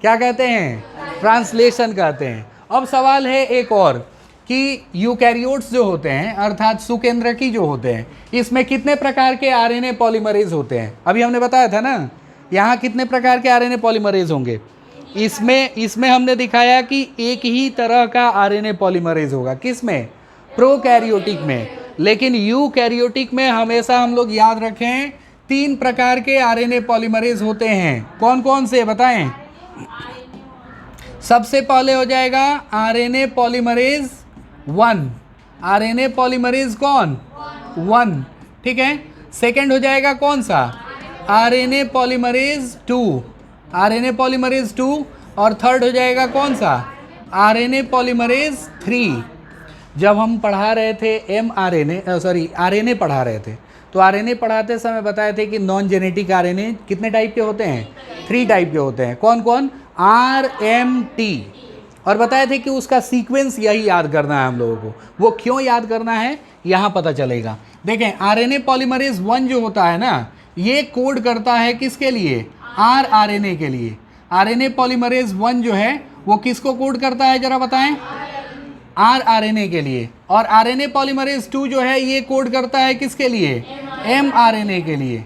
क्या कहते हैं? ट्रांसलेशन कहते हैं। अब सवाल है एक और कि यूकैरियोट्स जो होते हैं अर्थात सुकेंद्रकी जो होते हैं, इसमें कितने प्रकार के आरएनए पॉलीमरेज होते हैं? अभी हमने बताया था ना, यहाँ कितने प्रकार के आरएनए पॉलीमरेज होंगे? इसमें हमने दिखाया कि एक ही तरह का आरएनए पॉलीमरेज होगा। किसमें? प्रोकैरियोटिक में। लेकिन यूकैरियोटिक में हमेशा हम लोग याद रखें 3 प्रकार के आरएनए पॉलीमरेज होते हैं। कौन कौन से बताएं? सबसे पहले हो जाएगा आरएनए पॉलीमरेज 1। आरएनए पॉलीमरेज कौन? 1, ठीक है। सेकंड हो जाएगा कौन सा? RNA polymerase 2। RNA polymerase 2। और थर्ड हो जाएगा कौन सा? RNA polymerase 3। जब हम पढ़ा रहे थे आरएनए पढ़ा रहे थे तो आरएनए पढ़ाते समय बताए थे कि नॉन जेनेटिक आरएनए कितने टाइप के होते हैं? 3 टाइप के होते हैं। कौन कौन? RMT। और बताए थे कि उसका सीक्वेंस यही याद करना है हम लोगों को। वो क्यों याद करना है यहाँ पता चलेगा। देखें आरएनए पॉलीमरेज 1 जो होता है ना, ये कोड करता है किसके लिए? rRNA के लिए। आरएनए पॉलीमरेज 1 जो है वो किसको कोड करता है जरा बताएं? rRNA के लिए। और आरएनए पॉलीमरेज 2 जो है ये कोड करता है किसके लिए? mRNA के लिए।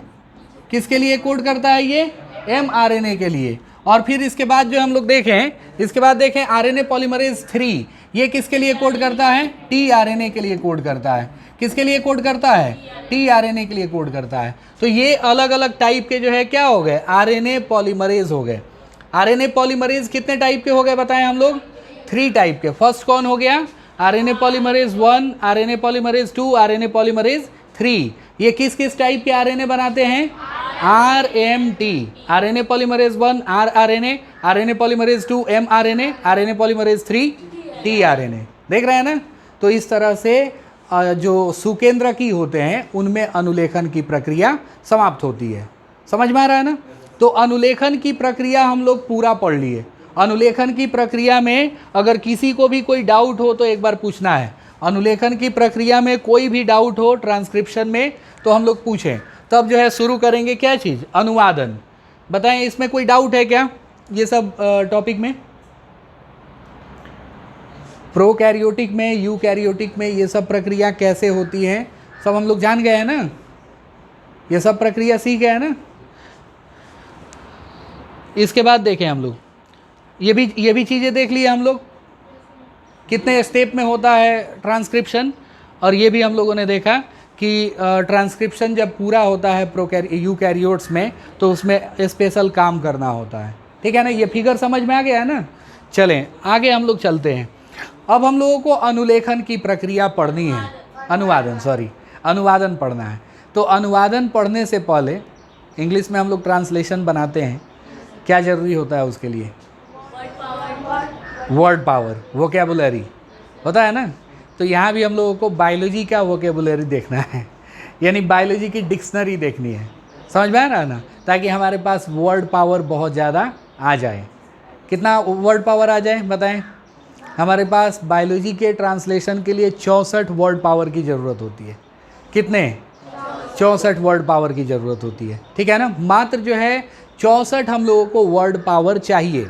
किसके लिए कोड करता है ये? mRNA के लिए। और फिर इसके बाद जो हम लोग देखें आरएनए पॉलीमरेज 3 ये किसके लिए कोड करता है? tRNA के लिए कोड करता है। किसके लिए कोड करता है? tRNA के लिए कोड करता है। तो ये अलग अलग टाइप के जो है क्या हो गए? आरएनए पॉलीमरेज हो गए। आरएनए पॉलीमरेज कितने टाइप के हो गए बताएं हम लोग? 3 टाइप के। फर्स्ट कौन हो गया? RNA polymerase 1, RNA polymerase 2, RNA polymerase 3। ये किस किस टाइप के आरएनए बनाते हैं? RMT। RNA polymerase 1 rRNA, RNA polymerase 2 mRNA, RNA polymerase 3 tRNA। देख रहे हैं ना? तो इस तरह से जो सुकेंद्रकी होते हैं उनमें अनुलेखन की प्रक्रिया समाप्त होती है। समझ में आ रहा है ना? तो अनुलेखन की प्रक्रिया हम लोग पूरा पढ़ लिए। अनुलेखन की प्रक्रिया में अगर किसी को भी कोई डाउट हो तो एक बार पूछना है। अनुलेखन की प्रक्रिया में कोई भी डाउट हो ट्रांसक्रिप्शन में तो हम लोग पूछें, तब जो है शुरू करेंगे क्या चीज़? अनुवादन। बताएं इसमें कोई डाउट है क्या ये सब टॉपिक में? प्रोकैरियोटिक में, यूकैरियोटिक में ये सब प्रक्रिया कैसे होती है सब हम लोग जान गए हैं ना? ये सब प्रक्रिया सीख गए हैं ना? इसके बाद देखें हम लोग ये भी चीज़ें देख लिए हम लोग कितने स्टेप में होता है ट्रांसक्रिप्शन। और ये भी हम लोगों ने देखा कि ट्रांसक्रिप्शन जब पूरा होता है यूकैरियोट्स में तो उसमें स्पेशल काम करना होता है। ठीक है ना? ये फिगर समझ में आ गया है ना? चलें आगे हम लोग चलते हैं। अब हम लोगों को अनुलेखन की प्रक्रिया पढ़नी है। अनुवादन पढ़ना है। तो अनुवादन पढ़ने से पहले इंग्लिश में हम लोग ट्रांसलेशन बनाते हैं। क्या ज़रूरी होता है उसके लिए? वर्ड पावर, वोकैबुलरी होता है ना? तो यहाँ भी हम लोगों को बायोलॉजी का वोकैबुलरी देखना है, यानी बायोलॉजी की डिक्शनरी देखनी है। समझ में आ रहा है ना, ताकि हमारे पास वर्ड पावर बहुत ज़्यादा आ जाए। कितना वर्ड पावर आ जाए बताएं? हमारे पास बायोलॉजी के ट्रांसलेशन के लिए 64 वर्ड पावर की ज़रूरत होती है। कितने? 64 वर्ड पावर की ज़रूरत होती है, ठीक है ना। मात्र जो है 64 हम लोगों को वर्ड पावर चाहिए।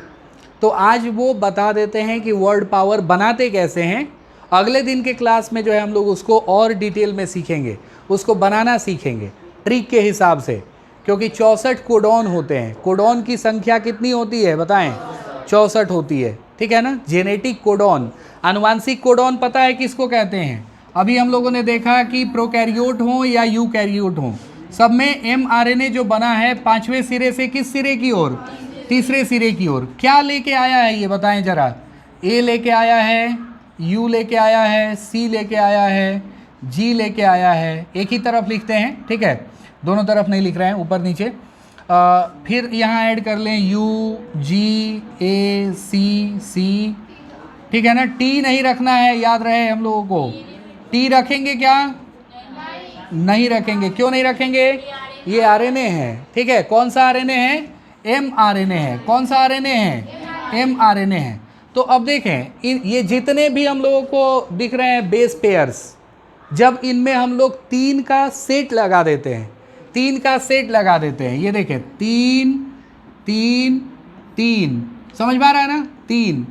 तो आज वो बता देते हैं कि वर्ड पावर बनाते कैसे हैं। अगले दिन के क्लास में जो है हम लोग उसको और डिटेल में सीखेंगे, उसको बनाना सीखेंगे ट्रिक के हिसाब से, क्योंकि 64 कोडॉन होते हैं। कोडॉन की संख्या कितनी होती है बताएं? 64 होती है, ठीक है ना। जेनेटिक कोडॉन, आनुवांशिक कोडॉन पता है किसको कहते हैं? अभी हम लोगों ने देखा कि प्रोकैरियोट हो या यूकैरियोट हो, सब में mRNA जो बना है 5वें सिरे से किस सिरे की ओर? तीसरे सिरे की ओर। क्या लेके आया है ये बताएं जरा? A लेके आया है, U लेके आया है, C लेके आया है, G लेके आया है। एक ही तरफ लिखते हैं, ठीक है, दोनों तरफ नहीं लिख रहे हैं, ऊपर नीचे। फिर यहाँ ऐड कर लें U, G, A, C, C, ठीक है ना। T नहीं रखना है, याद रहे हम लोगों को। T रखेंगे क्या? नहीं रखेंगे। क्यों नहीं रखेंगे? ये RNA है, ठीक है। कौन सा RNA है? mRNA है। कौन सा RNA है? mRNA है। तो अब देखें ये जितने भी हम लोगों को दिख रहे हैं बेस पेयर्स, जब इनमें हम लोग 3 का सेट लगा देते हैं, 3 का सेट लगा देते हैं, ये देखें 3 3 3, समझ में आ रहा है ना? 3,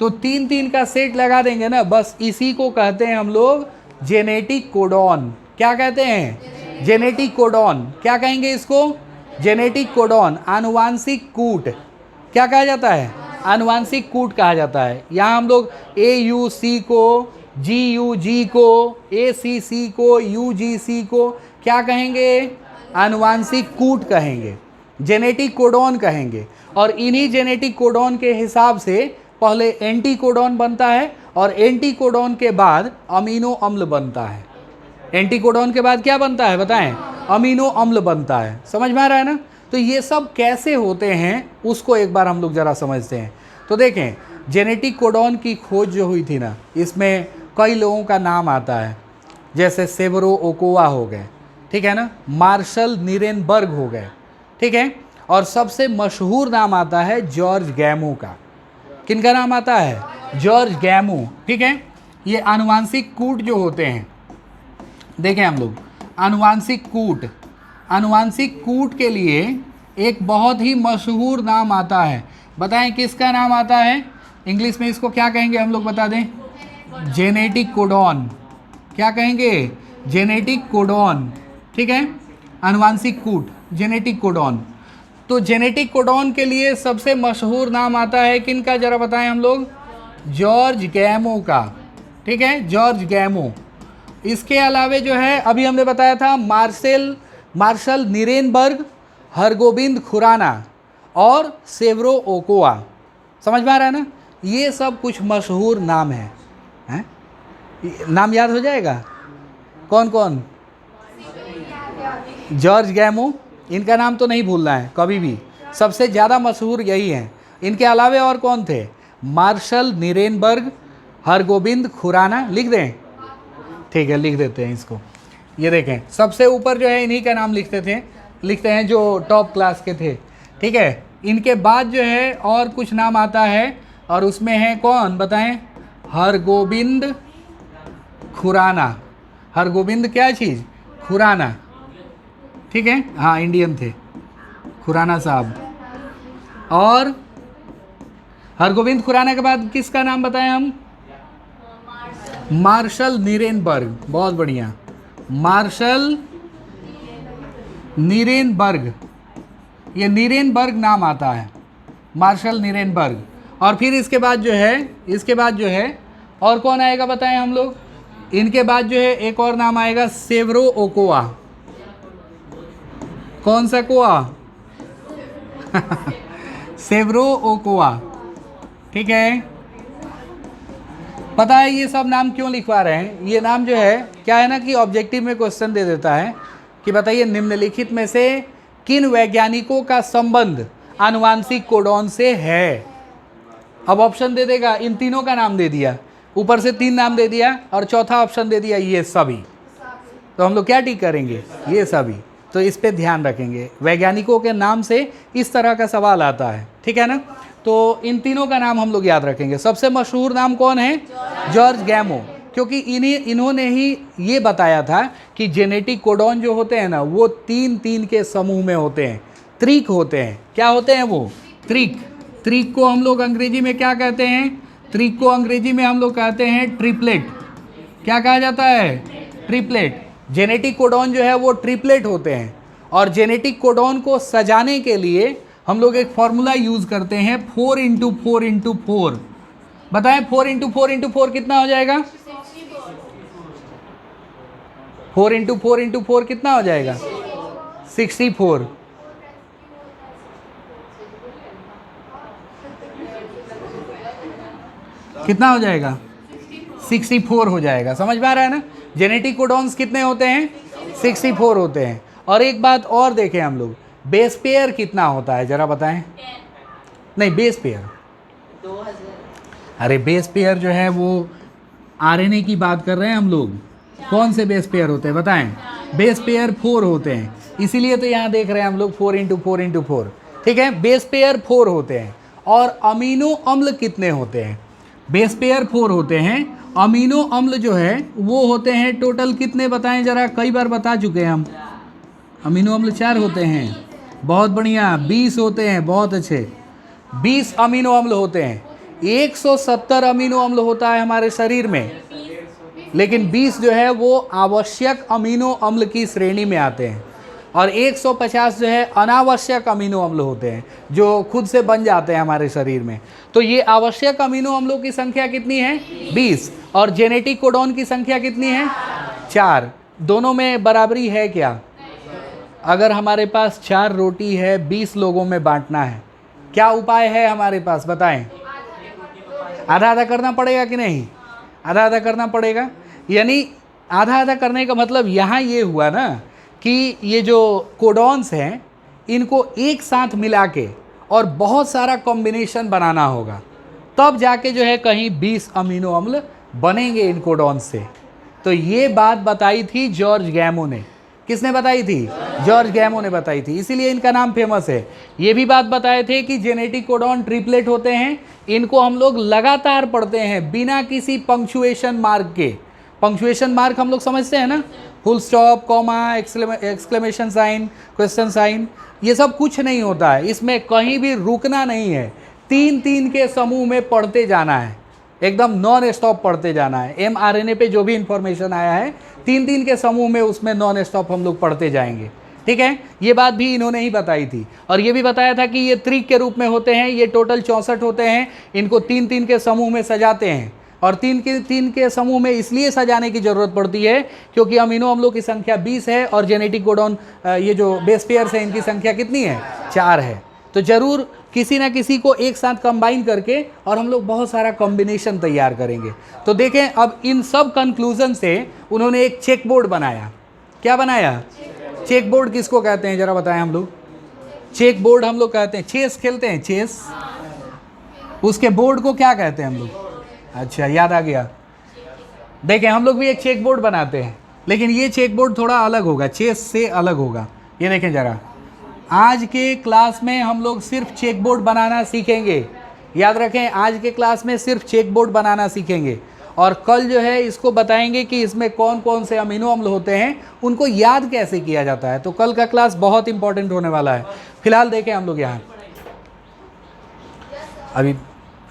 तो 3 3 का सेट लगा देंगे ना, बस इसी को कहते हैं हम लोग जेनेटिक कोडॉन। क्या कहते हैं? Genetic codon. क्या कहेंगे इसको? जेनेटिक कोडॉन, आनुवांशिक कूट। क्या कहा जाता है? आनुवांशिक कूट कहा जाता है। यहाँ हम लोग AUC को, GUG को, ACC को, UGC को क्या कहेंगे? आनुवांशिक कूट कहेंगे, जेनेटिक कोडॉन कहेंगे। और इन्हीं जेनेटिक कोडॉन के हिसाब से पहले एंटी कोडॉन बनता है और एंटी कोडॉन के बाद अमीनो अम्ल बनता है। एंटी कोडॉन के बाद क्या बनता है बताएं? अमीनो अम्ल बनता है। समझ में आ रहा है ना? तो ये सब कैसे होते हैं उसको एक बार हम लोग ज़रा समझते हैं। तो देखें, जेनेटिक कोडॉन की खोज जो हुई थी ना, इसमें कई लोगों का नाम आता है, जैसे सेवरो ओकोवा हो गए, ठीक है ना, मार्शल नीरेनबर्ग हो गए, ठीक है, और सबसे मशहूर नाम आता है जॉर्ज गैमो का। किनका नाम आता है? जॉर्ज गैमो, ठीक है। ये आनुवांशिक कूट जो होते हैं, देखें हम लोग आनुवांशिक कूट, आनुवांशिक कूट के लिए एक बहुत ही मशहूर नाम आता है। बताएं किसका नाम आता है? इंग्लिश में इसको क्या कहेंगे हम लोग बता दें? Genetic codon. क्या कहेंगे? जेनेटिक कोडॉन, ठीक है। आनुवांशिक कूट, जेनेटिक कोडॉन। तो जेनेटिक कोडॉन के लिए सबसे मशहूर नाम आता है किनका, जरा बताएं हम लोग? जॉर्ज गैमो का, ठीक है, जॉर्ज गैमो। इसके अलावे जो है अभी हमने बताया था मार्शल नीरेनबर्ग, हरगोबिंद खुराना और सेवरो ओकोवा। समझ में आ रहा है ना? ये सब कुछ मशहूर नाम हैं। नाम याद हो जाएगा? कौन कौन? जॉर्ज गैमो, इनका नाम तो नहीं भूलना है कभी भी, सबसे ज़्यादा मशहूर यही हैं। इनके अलावे और कौन थे? Marshall Nirenberg, Hargobind Khorana. लिख दें? ठीक है, लिख देते हैं इसको। ये देखें सबसे ऊपर जो है इन्हीं का नाम लिखते हैं जो टॉप क्लास के थे, ठीक है। इनके बाद जो है और कुछ नाम आता है और उसमें है कौन बताएं? हरगोबिंद खुराना। हरगोबिंद क्या चीज़? खुराना, ठीक है, हाँ इंडियन थे खुराना साहब। और हरगोबिंद खुराना के बाद किसका नाम बताएं हम? Marshall Nirenberg. बहुत बढ़िया, मार्शल नीरेनबर्ग। ये नीरेनबर्ग नाम आता है, मार्शल नीरेनबर्ग। और फिर इसके बाद जो है और कौन आएगा बताएं हम लोग? इनके बाद जो है एक और नाम आएगा, सेवरो ओकोवा। कौन सा कोआ? सेवरो ओकोवा, ठीक है। पता है ये सब नाम क्यों लिखवा रहे हैं? ये नाम जो है क्या है ना कि ऑब्जेक्टिव में क्वेश्चन दे देता है कि बताइए निम्नलिखित में से किन वैज्ञानिकों का संबंध आनुवांशिक कोडॉन से है। अब ऑप्शन दे देगा, इन तीनों का नाम दे दिया, ऊपर से 3 नाम दे दिया और चौथा ऑप्शन दे दिया ये सभी। तो हम लोग क्या टिक करेंगे? ये सभी, तो इस पे ध्यान रखेंगे, वैज्ञानिकों के नाम से इस तरह का सवाल आता है, ठीक है ना। तो इन तीनों का नाम हम लोग याद रखेंगे। सबसे मशहूर नाम कौन है? जॉर्ज गैमो, क्योंकि इन्होंने ही ये बताया था कि जेनेटिक कोडॉन जो होते हैं ना वो 3-3 के समूह में होते हैं, त्रिक होते हैं। क्या होते हैं वो? त्रिक। त्रिक को हम लोग अंग्रेजी में क्या कहते हैं? त्रिक को अंग्रेजी में हम लोग कहते हैं ट्रिपलेट। क्या कहा जाता है? ट्रिपलेट। जेनेटिक कोडॉन जो है वो ट्रिपलेट होते हैं, और जेनेटिक कोडॉन को सजाने के लिए हम लोग एक फॉर्मूला यूज़ करते हैं 4x4x4। बताएं 4x4x4 कितना हो जाएगा? 4x4x4 कितना हो जाएगा? 64। कितना हो जाएगा? 64 हो जाएगा। समझ में आ रहा है ना? जेनेटिक कोडॉन्स कितने होते हैं? 64 होते हैं। और एक बात और देखें हम लोग, बेस पेयर कितना होता है जरा बताएं? नहीं, बेस पेयर, अरे बेस पेयर जो है वो आरएनए की बात कर रहे हैं हम लोग। कौन से बेस पेयर होते हैं बताएं? बेस पेयर 4 होते हैं, इसीलिए तो यहाँ देख रहे हैं हम लोग 4x4x4, ठीक है। बेस पेयर 4 होते हैं। और अमीनो अम्ल कितने होते हैं? बेस पेयर 4 होते हैं, अमीनो अम्ल जो है वो होते हैं टोटल कितने बताएं जरा? कई बार बता चुके हैं हम। अमीनो अम्ल 4 होते हैं। बहुत बढ़िया, 20 होते हैं, बहुत अच्छे। 20 अमीनो अम्ल होते हैं। 170 अमीनो अम्ल होता है हमारे शरीर में, लेकिन 20 जो है वो आवश्यक अमीनो अम्ल की श्रेणी में आते हैं, और 150 जो है अनावश्यक अमीनो अम्ल होते हैं जो खुद से बन जाते हैं हमारे शरीर में। तो ये आवश्यक अमीनो अम्लों की संख्या कितनी है? 20। और जेनेटिक कोडॉन की संख्या कितनी है? 4। दोनों में बराबरी है क्या? अगर हमारे पास 4 रोटी है, 20 लोगों में बांटना है, क्या उपाय है हमारे पास बताएं? आधा आधा करना पड़ेगा कि नहीं? आधा आधा करना पड़ेगा। यानी आधा आधा करने का मतलब यहाँ ये हुआ ना कि ये जो कोडॉन्स हैं इनको एक साथ मिला के और बहुत सारा कॉम्बिनेशन बनाना होगा, तब जाके जो है कहीं 20 अमीनो अम्ल बनेंगे इन कोडॉन्स से। तो ये बात बताई थी जॉर्ज गैमो ने। किसने बताई थी? जॉर्ज गैमो ने बताई थी, इसीलिए इनका नाम फेमस है। ये भी बात बताए थे कि जेनेटिक कोडॉन ट्रिपलेट होते हैं, इनको हम लोग लगातार पढ़ते हैं बिना किसी पंक्चुएशन मार्क के। पंक्चुएशन मार्क हम लोग समझते हैं ना, full stop, comma, exclamation sign, question sign, ये सब कुछ नहीं होता है, इसमें कहीं भी रुकना नहीं है। 3-3 के समूह में पढ़ते जाना है, एकदम नॉन स्टॉप पढ़ते जाना है। mRNA पे जो भी इंफॉर्मेशन आया है 3-3 के समूह में उसमें नॉन स्टॉप हम लोग पढ़ते जाएंगे, ठीक है। ये बात भी इन्होंने ही बताई थी, और ये भी बताया था कि ये त्रिक के रूप में होते हैं। ये टोटल 64 होते हैं, इनको 3-3 के समूह में सजाते हैं, और 3 के समूह में इसलिए सजाने की ज़रूरत पड़ती है क्योंकि अमीनो अम्लों की संख्या 20 है और जेनेटिक कोडॉन ये जो बेस पेयर्स हैं इनकी संख्या कितनी है? 4 है। तो ज़रूर किसी ना किसी को एक साथ कंबाइन करके और हम लोग बहुत सारा कॉम्बिनेशन तैयार करेंगे। तो देखें, अब इन सब कंक्लूजन से उन्होंने एक चेक बोर्ड बनाया। क्या बनाया? चेक बोर्ड किसको कहते हैं जरा बताएं हम लोग? चेक बोर्ड हम लोग कहते हैं, चेस खेलते हैं चेस, उसके बोर्ड को क्या कहते हैं हम लोग? अच्छा, याद आ गया। देखें, हम लोग भी एक चेक बोर्ड बनाते हैं, लेकिन ये चेक बोर्ड थोड़ा अलग होगा, चेस से अलग होगा। ये देखें जरा, आज के क्लास में हम लोग सिर्फ चेक बोर्ड बनाना सीखेंगे। याद रखें, आज के क्लास में सिर्फ चेक बोर्ड बनाना सीखेंगे, और कल जो है इसको बताएंगे कि इसमें कौन कौन से अमीनो अम्ल होते हैं, उनको याद कैसे किया जाता है। तो कल का क्लास बहुत इंपॉर्टेंट होने वाला है। फिलहाल देखें हम लोग यहाँ, अभी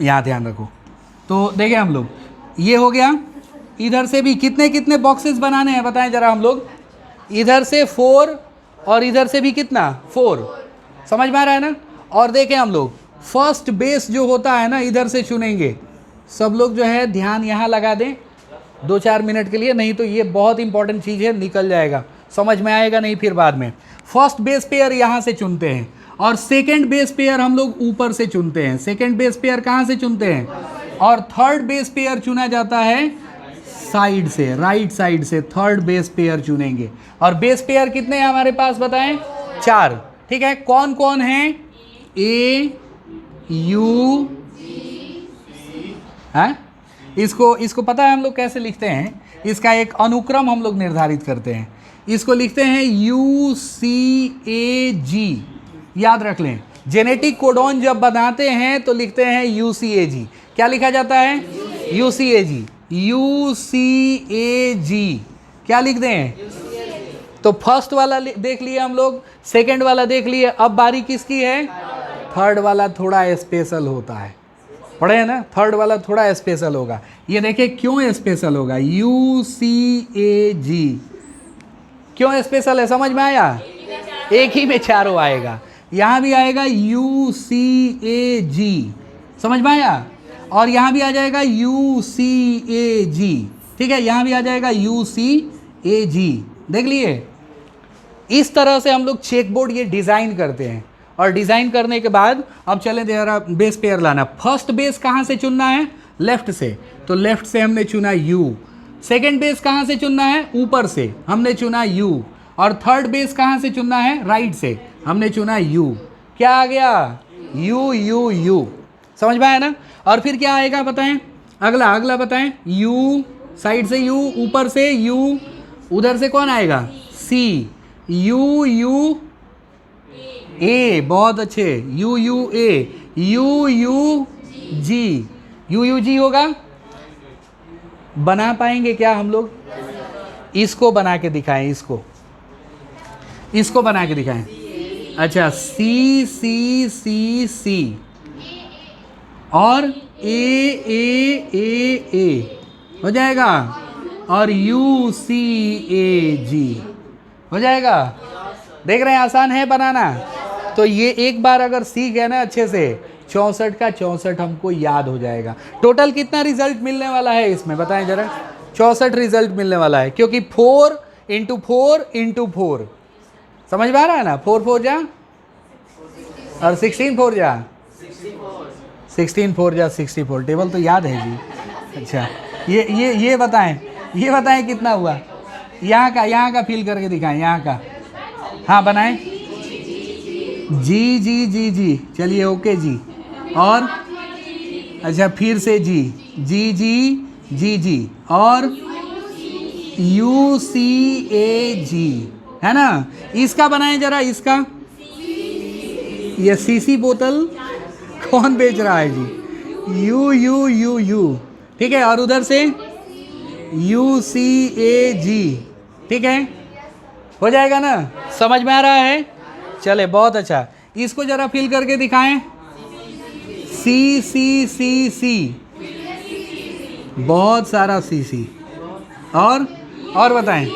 यहाँ ध्यान रखो। तो देखें हम लोग, ये हो गया। इधर से भी कितने कितने बॉक्सेस बनाने हैं बताएं जरा हम लोग? इधर से 4 और इधर से भी कितना? 4। समझ में आ रहा है ना? और देखें हम लोग, फर्स्ट बेस जो होता है ना इधर से चुनेंगे। सब लोग जो है ध्यान यहाँ लगा दें 2-4 मिनट के लिए, नहीं तो ये बहुत इंपॉर्टेंट चीज़ है, निकल जाएगा, समझ में आएगा नहीं फिर बाद में। फर्स्ट बेस पेयर यहाँ से चुनते हैं, और सेकेंड बेस पेयर हम लोग ऊपर से चुनते हैं। सेकेंड बेस पेयर कहाँ से चुनते हैं? और थर्ड बेस पेयर चुना जाता है साइड से, राइट साइड से थर्ड बेस पेयर चुनेंगे। और बेस पेयर कितने हैं हमारे पास बताएं? 4, ठीक है। कौन कौन है? ए, यू, है, इसको पता है हम लोग कैसे लिखते हैं? इसका एक अनुक्रम हम लोग निर्धारित करते हैं। इसको लिखते हैं UCAG, याद रख लें। जेनेटिक कोडॉन जब बनाते हैं तो लिखते हैं UCAG। क्या लिखा जाता है? UCAG। UCAG क्या लिखते हैं? तो फर्स्ट वाला देख लिए हम लोग, सेकंड वाला देख लिए, अब बारी किसकी है? थर्ड वाला थोड़ा स्पेशल होता है, पढ़े हैं ना? थर्ड वाला थोड़ा स्पेशल होगा। ये देखिए क्यों स्पेशल होगा, UCAG क्यों स्पेशल है, समझ में आया? एक ही में चारों आएगा, यहाँ भी आएगा UCAG, समझ में आया? और यहाँ भी आ जाएगा UCAG, ठीक है, यहाँ भी आ जाएगा UCAG, देख लिए। इस तरह से हम लोग चेक बोर्ड ये डिज़ाइन करते हैं, और डिज़ाइन करने के बाद अब चलें जरा बेस पेयर लाना। फर्स्ट बेस कहाँ से चुनना है? लेफ्ट से, तो लेफ्ट से हमने चुना U। सेकेंड बेस कहाँ से चुनना है? ऊपर से, हमने चुना U। और थर्ड बेस कहाँ से चुनना है? राइट से, हमने चुना U। क्या आ गया? U। समझ में आया ना? और फिर क्या आएगा बताएं? अगला बताएं। U, साइड से U, ऊपर से U, उधर से कौन आएगा? C। U A, बहुत अच्छे, UUA, UUG होगा। बना पाएंगे क्या हम लोग? इसको बना के दिखाएं, इसको बना के दिखाएं। अच्छा, C और A हो जाएगा, और UCAG हो जाएगा। देख रहे हैं, आसान है बनाना। तो ये एक बार अगर सीख गए ना अच्छे से, 64 का 64 हमको याद हो जाएगा। टोटल कितना रिजल्ट मिलने वाला है इसमें बताएं जरा? 64 रिजल्ट मिलने वाला है, क्योंकि 4 × 4 × 4, समझ में आ रहा है ना? 4 4 जा और 16 4 जा, 16 4 जा 64। टेबल तो याद है जी। अच्छा, ये बताएं कितना हुआ? यहाँ का फील करके दिखाएं, यहाँ का। हाँ बनाएं। जी, चलिए ओके जी। और अच्छा, फिर से जी, और UCAG, है ना? इसका बनाएं जरा, इसका। ये CC बोतल कौन बेच रहा है जी? U, ठीक है, और उधर से UCAG, ठीक है, हो जाएगा ना? समझ में आ रहा है? चले, बहुत अच्छा। इसको जरा फिल करके दिखाएं। C, बहुत सारा CC, और बताएं।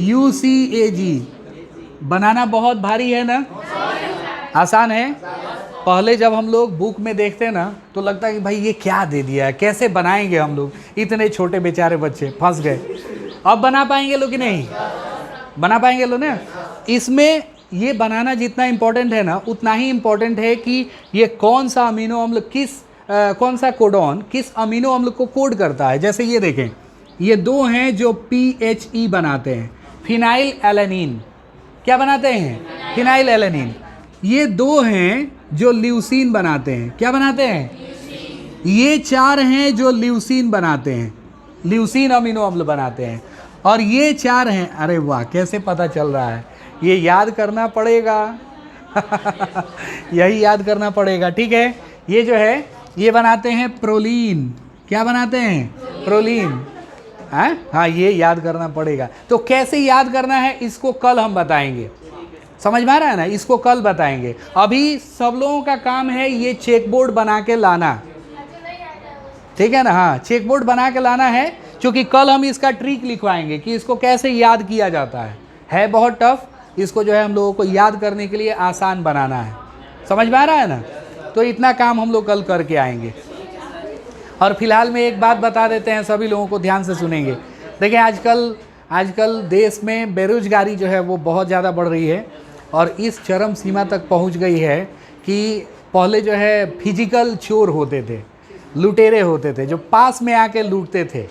UCAG बनाना बहुत भारी है ना? आसान है? पहले जब हम लोग बुक में देखते हैं ना, तो लगता है कि भाई ये क्या दे दिया है, कैसे बनाएंगे हम लोग, इतने छोटे बेचारे बच्चे फंस गए। अब बना पाएंगे लोग कि नहीं? बना पाएंगे लोग ना? इसमें ये बनाना जितना इम्पोर्टेंट है ना, उतना ही इम्पोर्टेंट है कि ये कौन सा अमीनो अम्ल कौन सा कोडॉन किस अमीनो अम्ल को कोड करता है। जैसे ये देखें, ये दो हैं जो PHE बनाते हैं, फिनाइल एलेनिन। क्या बनाते हैं? Phenyl alanine. ये दो हैं जो ल्यूसीन बनाते हैं। क्या बनाते हैं? ये 4 हैं जो ल्यूसीन बनाते हैं, ल्यूसीन अमीनो अम्ल बनाते हैं। और ये 4 हैं, अरे वाह, कैसे पता चल रहा है? ये याद करना पड़ेगा। यही याद करना पड़ेगा, ठीक है। ये जो है ये बनाते हैं प्रोलीन। क्या बनाते हैं? प्रोलीन। हाँ, ये याद करना पड़ेगा। तो कैसे याद करना है इसको कल हम बताएंगे, समझ में आ रहा है ना? इसको कल बताएंगे। अभी सब लोगों का काम है ये चेक बोर्ड बना के लाना, ठीक है ना? हाँ, चेक बोर्ड बना के लाना है, क्योंकि कल हम इसका ट्रिक लिखवाएंगे कि इसको कैसे याद किया जाता है बहुत टफ। इसको जो है हम लोगों को याद करने के लिए आसान बनाना है, समझ में आ रहा है ना? तो इतना काम हम लोग कल करके आएंगे। और फिलहाल में एक बात बता देते हैं, सभी लोगों को ध्यान से सुनेंगे। देखिए, आजकल देश में बेरोजगारी जो है वो बहुत ज़्यादा बढ़ रही है, और इस चरम सीमा तक पहुंच गई है कि पहले जो है फिजिकल चोर होते थे, लुटेरे होते थे जो पास में आके लूटते थे।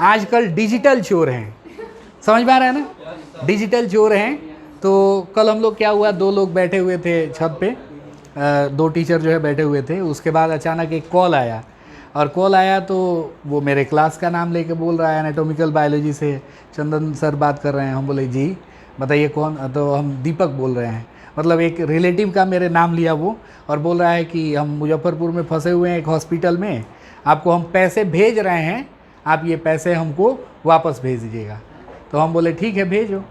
आजकल डिजिटल चोर हैं, समझ में आ रहा है ना? डिजिटल चोर हैं। तो कल हम लोग क्या हुआ, 2 लोग बैठे हुए थे छत पे, 2 टीचर जो है बैठे हुए थे। उसके बाद अचानक एक कॉल आया, और कॉल आया तो वो मेरे क्लास का नाम लेके बोल रहा है, एनाटॉमिकल बायोलॉजी से चंदन सर बात कर रहे हैं। हम बोले जी बताइए कौन, तो हम दीपक बोल रहे हैं, मतलब एक रिलेटिव का मेरे नाम लिया वो, और बोल रहा है कि हम मुजफ्फरपुर में फंसे हुए हैं एक हॉस्पिटल में, आपको हम पैसे भेज रहे हैं, आप ये पैसे हमको वापस भेज दीजिएगा। तो हम बोले ठीक है भेजो,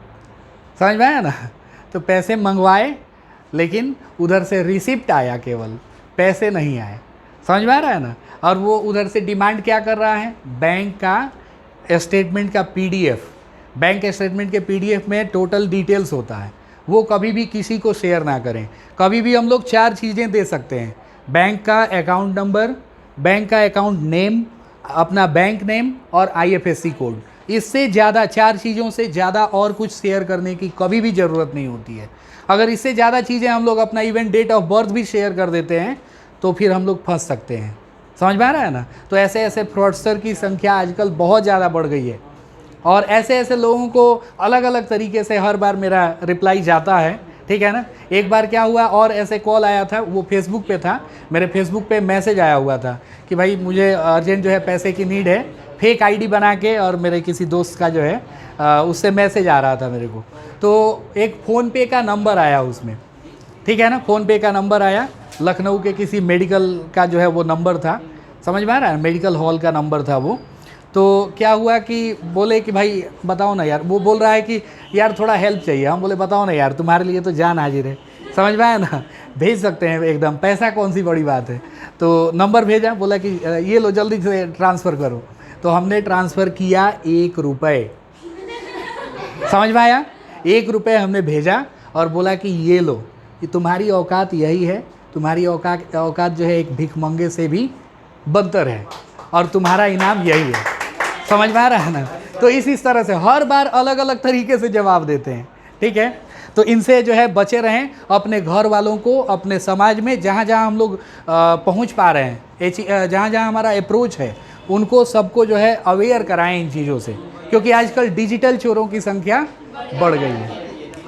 समझ में आया ना। तो पैसे मंगवाए, लेकिन उधर से रिसिप्ट आया, केवल पैसे नहीं आए, समझ में आ रहा है ना। और वो उधर से डिमांड क्या कर रहा है, बैंक का स्टेटमेंट का पीडीएफ, बैंक स्टेटमेंट के पीडीएफ में टोटल डिटेल्स होता है, वो कभी भी किसी को शेयर ना करें। कभी भी हम लोग 4 चीज़ें दे सकते हैं, बैंक का अकाउंट नंबर, बैंक का अकाउंट नेम, अपना बैंक नेम और आईएफएससी कोड। इससे ज़्यादा 4 चीज़ों से ज़्यादा और कुछ शेयर करने की कभी भी ज़रूरत नहीं होती है। अगर इससे ज़्यादा चीज़ें हम लोग अपना इवन डेट ऑफ बर्थ भी शेयर कर देते हैं तो फिर हम लोग फंस सकते हैं, समझ में आ रहा है ना। तो ऐसे ऐसे फ्रॉडस्टर की संख्या आजकल बहुत ज़्यादा बढ़ गई है, और ऐसे ऐसे लोगों को अलग अलग तरीके से हर बार मेरा रिप्लाई जाता है, ठीक है ना। एक बार क्या हुआ, और ऐसे कॉल आया था, वो फेसबुक पे था, मेरे फेसबुक पे मैसेज आया हुआ था कि भाई मुझे अर्जेंट जो है पैसे की नीड है, फेक आईडी बना के, और मेरे किसी दोस्त का जो है उससे मैसेज आ रहा था मेरे को। तो एक फ़ोनपे का नंबर आया उसमें, ठीक है ना, फ़ोनपे का नंबर आया, लखनऊ के किसी मेडिकल का जो है वो नंबर था, समझ में आ रहा है, मेडिकल हॉल का नंबर था वो। तो क्या हुआ कि बोले कि भाई बताओ ना यार, वो बोल रहा है कि यार थोड़ा हेल्प चाहिए। हम बोले बताओ ना यार, तुम्हारे लिए तो जान हाजिर है, समझ में आया ना, भेज सकते हैं एकदम, पैसा कौन सी बड़ी बात है। तो नंबर भेजा, बोला कि ये लो जल्दी से ट्रांसफ़र करो। तो हमने ट्रांसफ़र किया 1 रुपये, समझ में आया, 1 रुपये हमने भेजा और बोला कि ये लो, कि तुम्हारी औकात यही है, तुम्हारी औकात जो है एक भिखमंगे से भी बदतर है, और तुम्हारा इनाम यही है, समझ में आ रहा है ना। तो इस तरह से हर बार अलग अलग तरीके से जवाब देते हैं, ठीक है। तो इनसे जो है बचे रहें, अपने घर वालों को, अपने समाज में जहाँ जहाँ हम लोग पहुँच पा रहे हैं, जहाँ जहाँ हमारा अप्रोच है, उनको सबको जो है अवेयर कराएं इन चीज़ों से, क्योंकि आजकल डिजिटल चोरों की संख्या बढ़ गई है।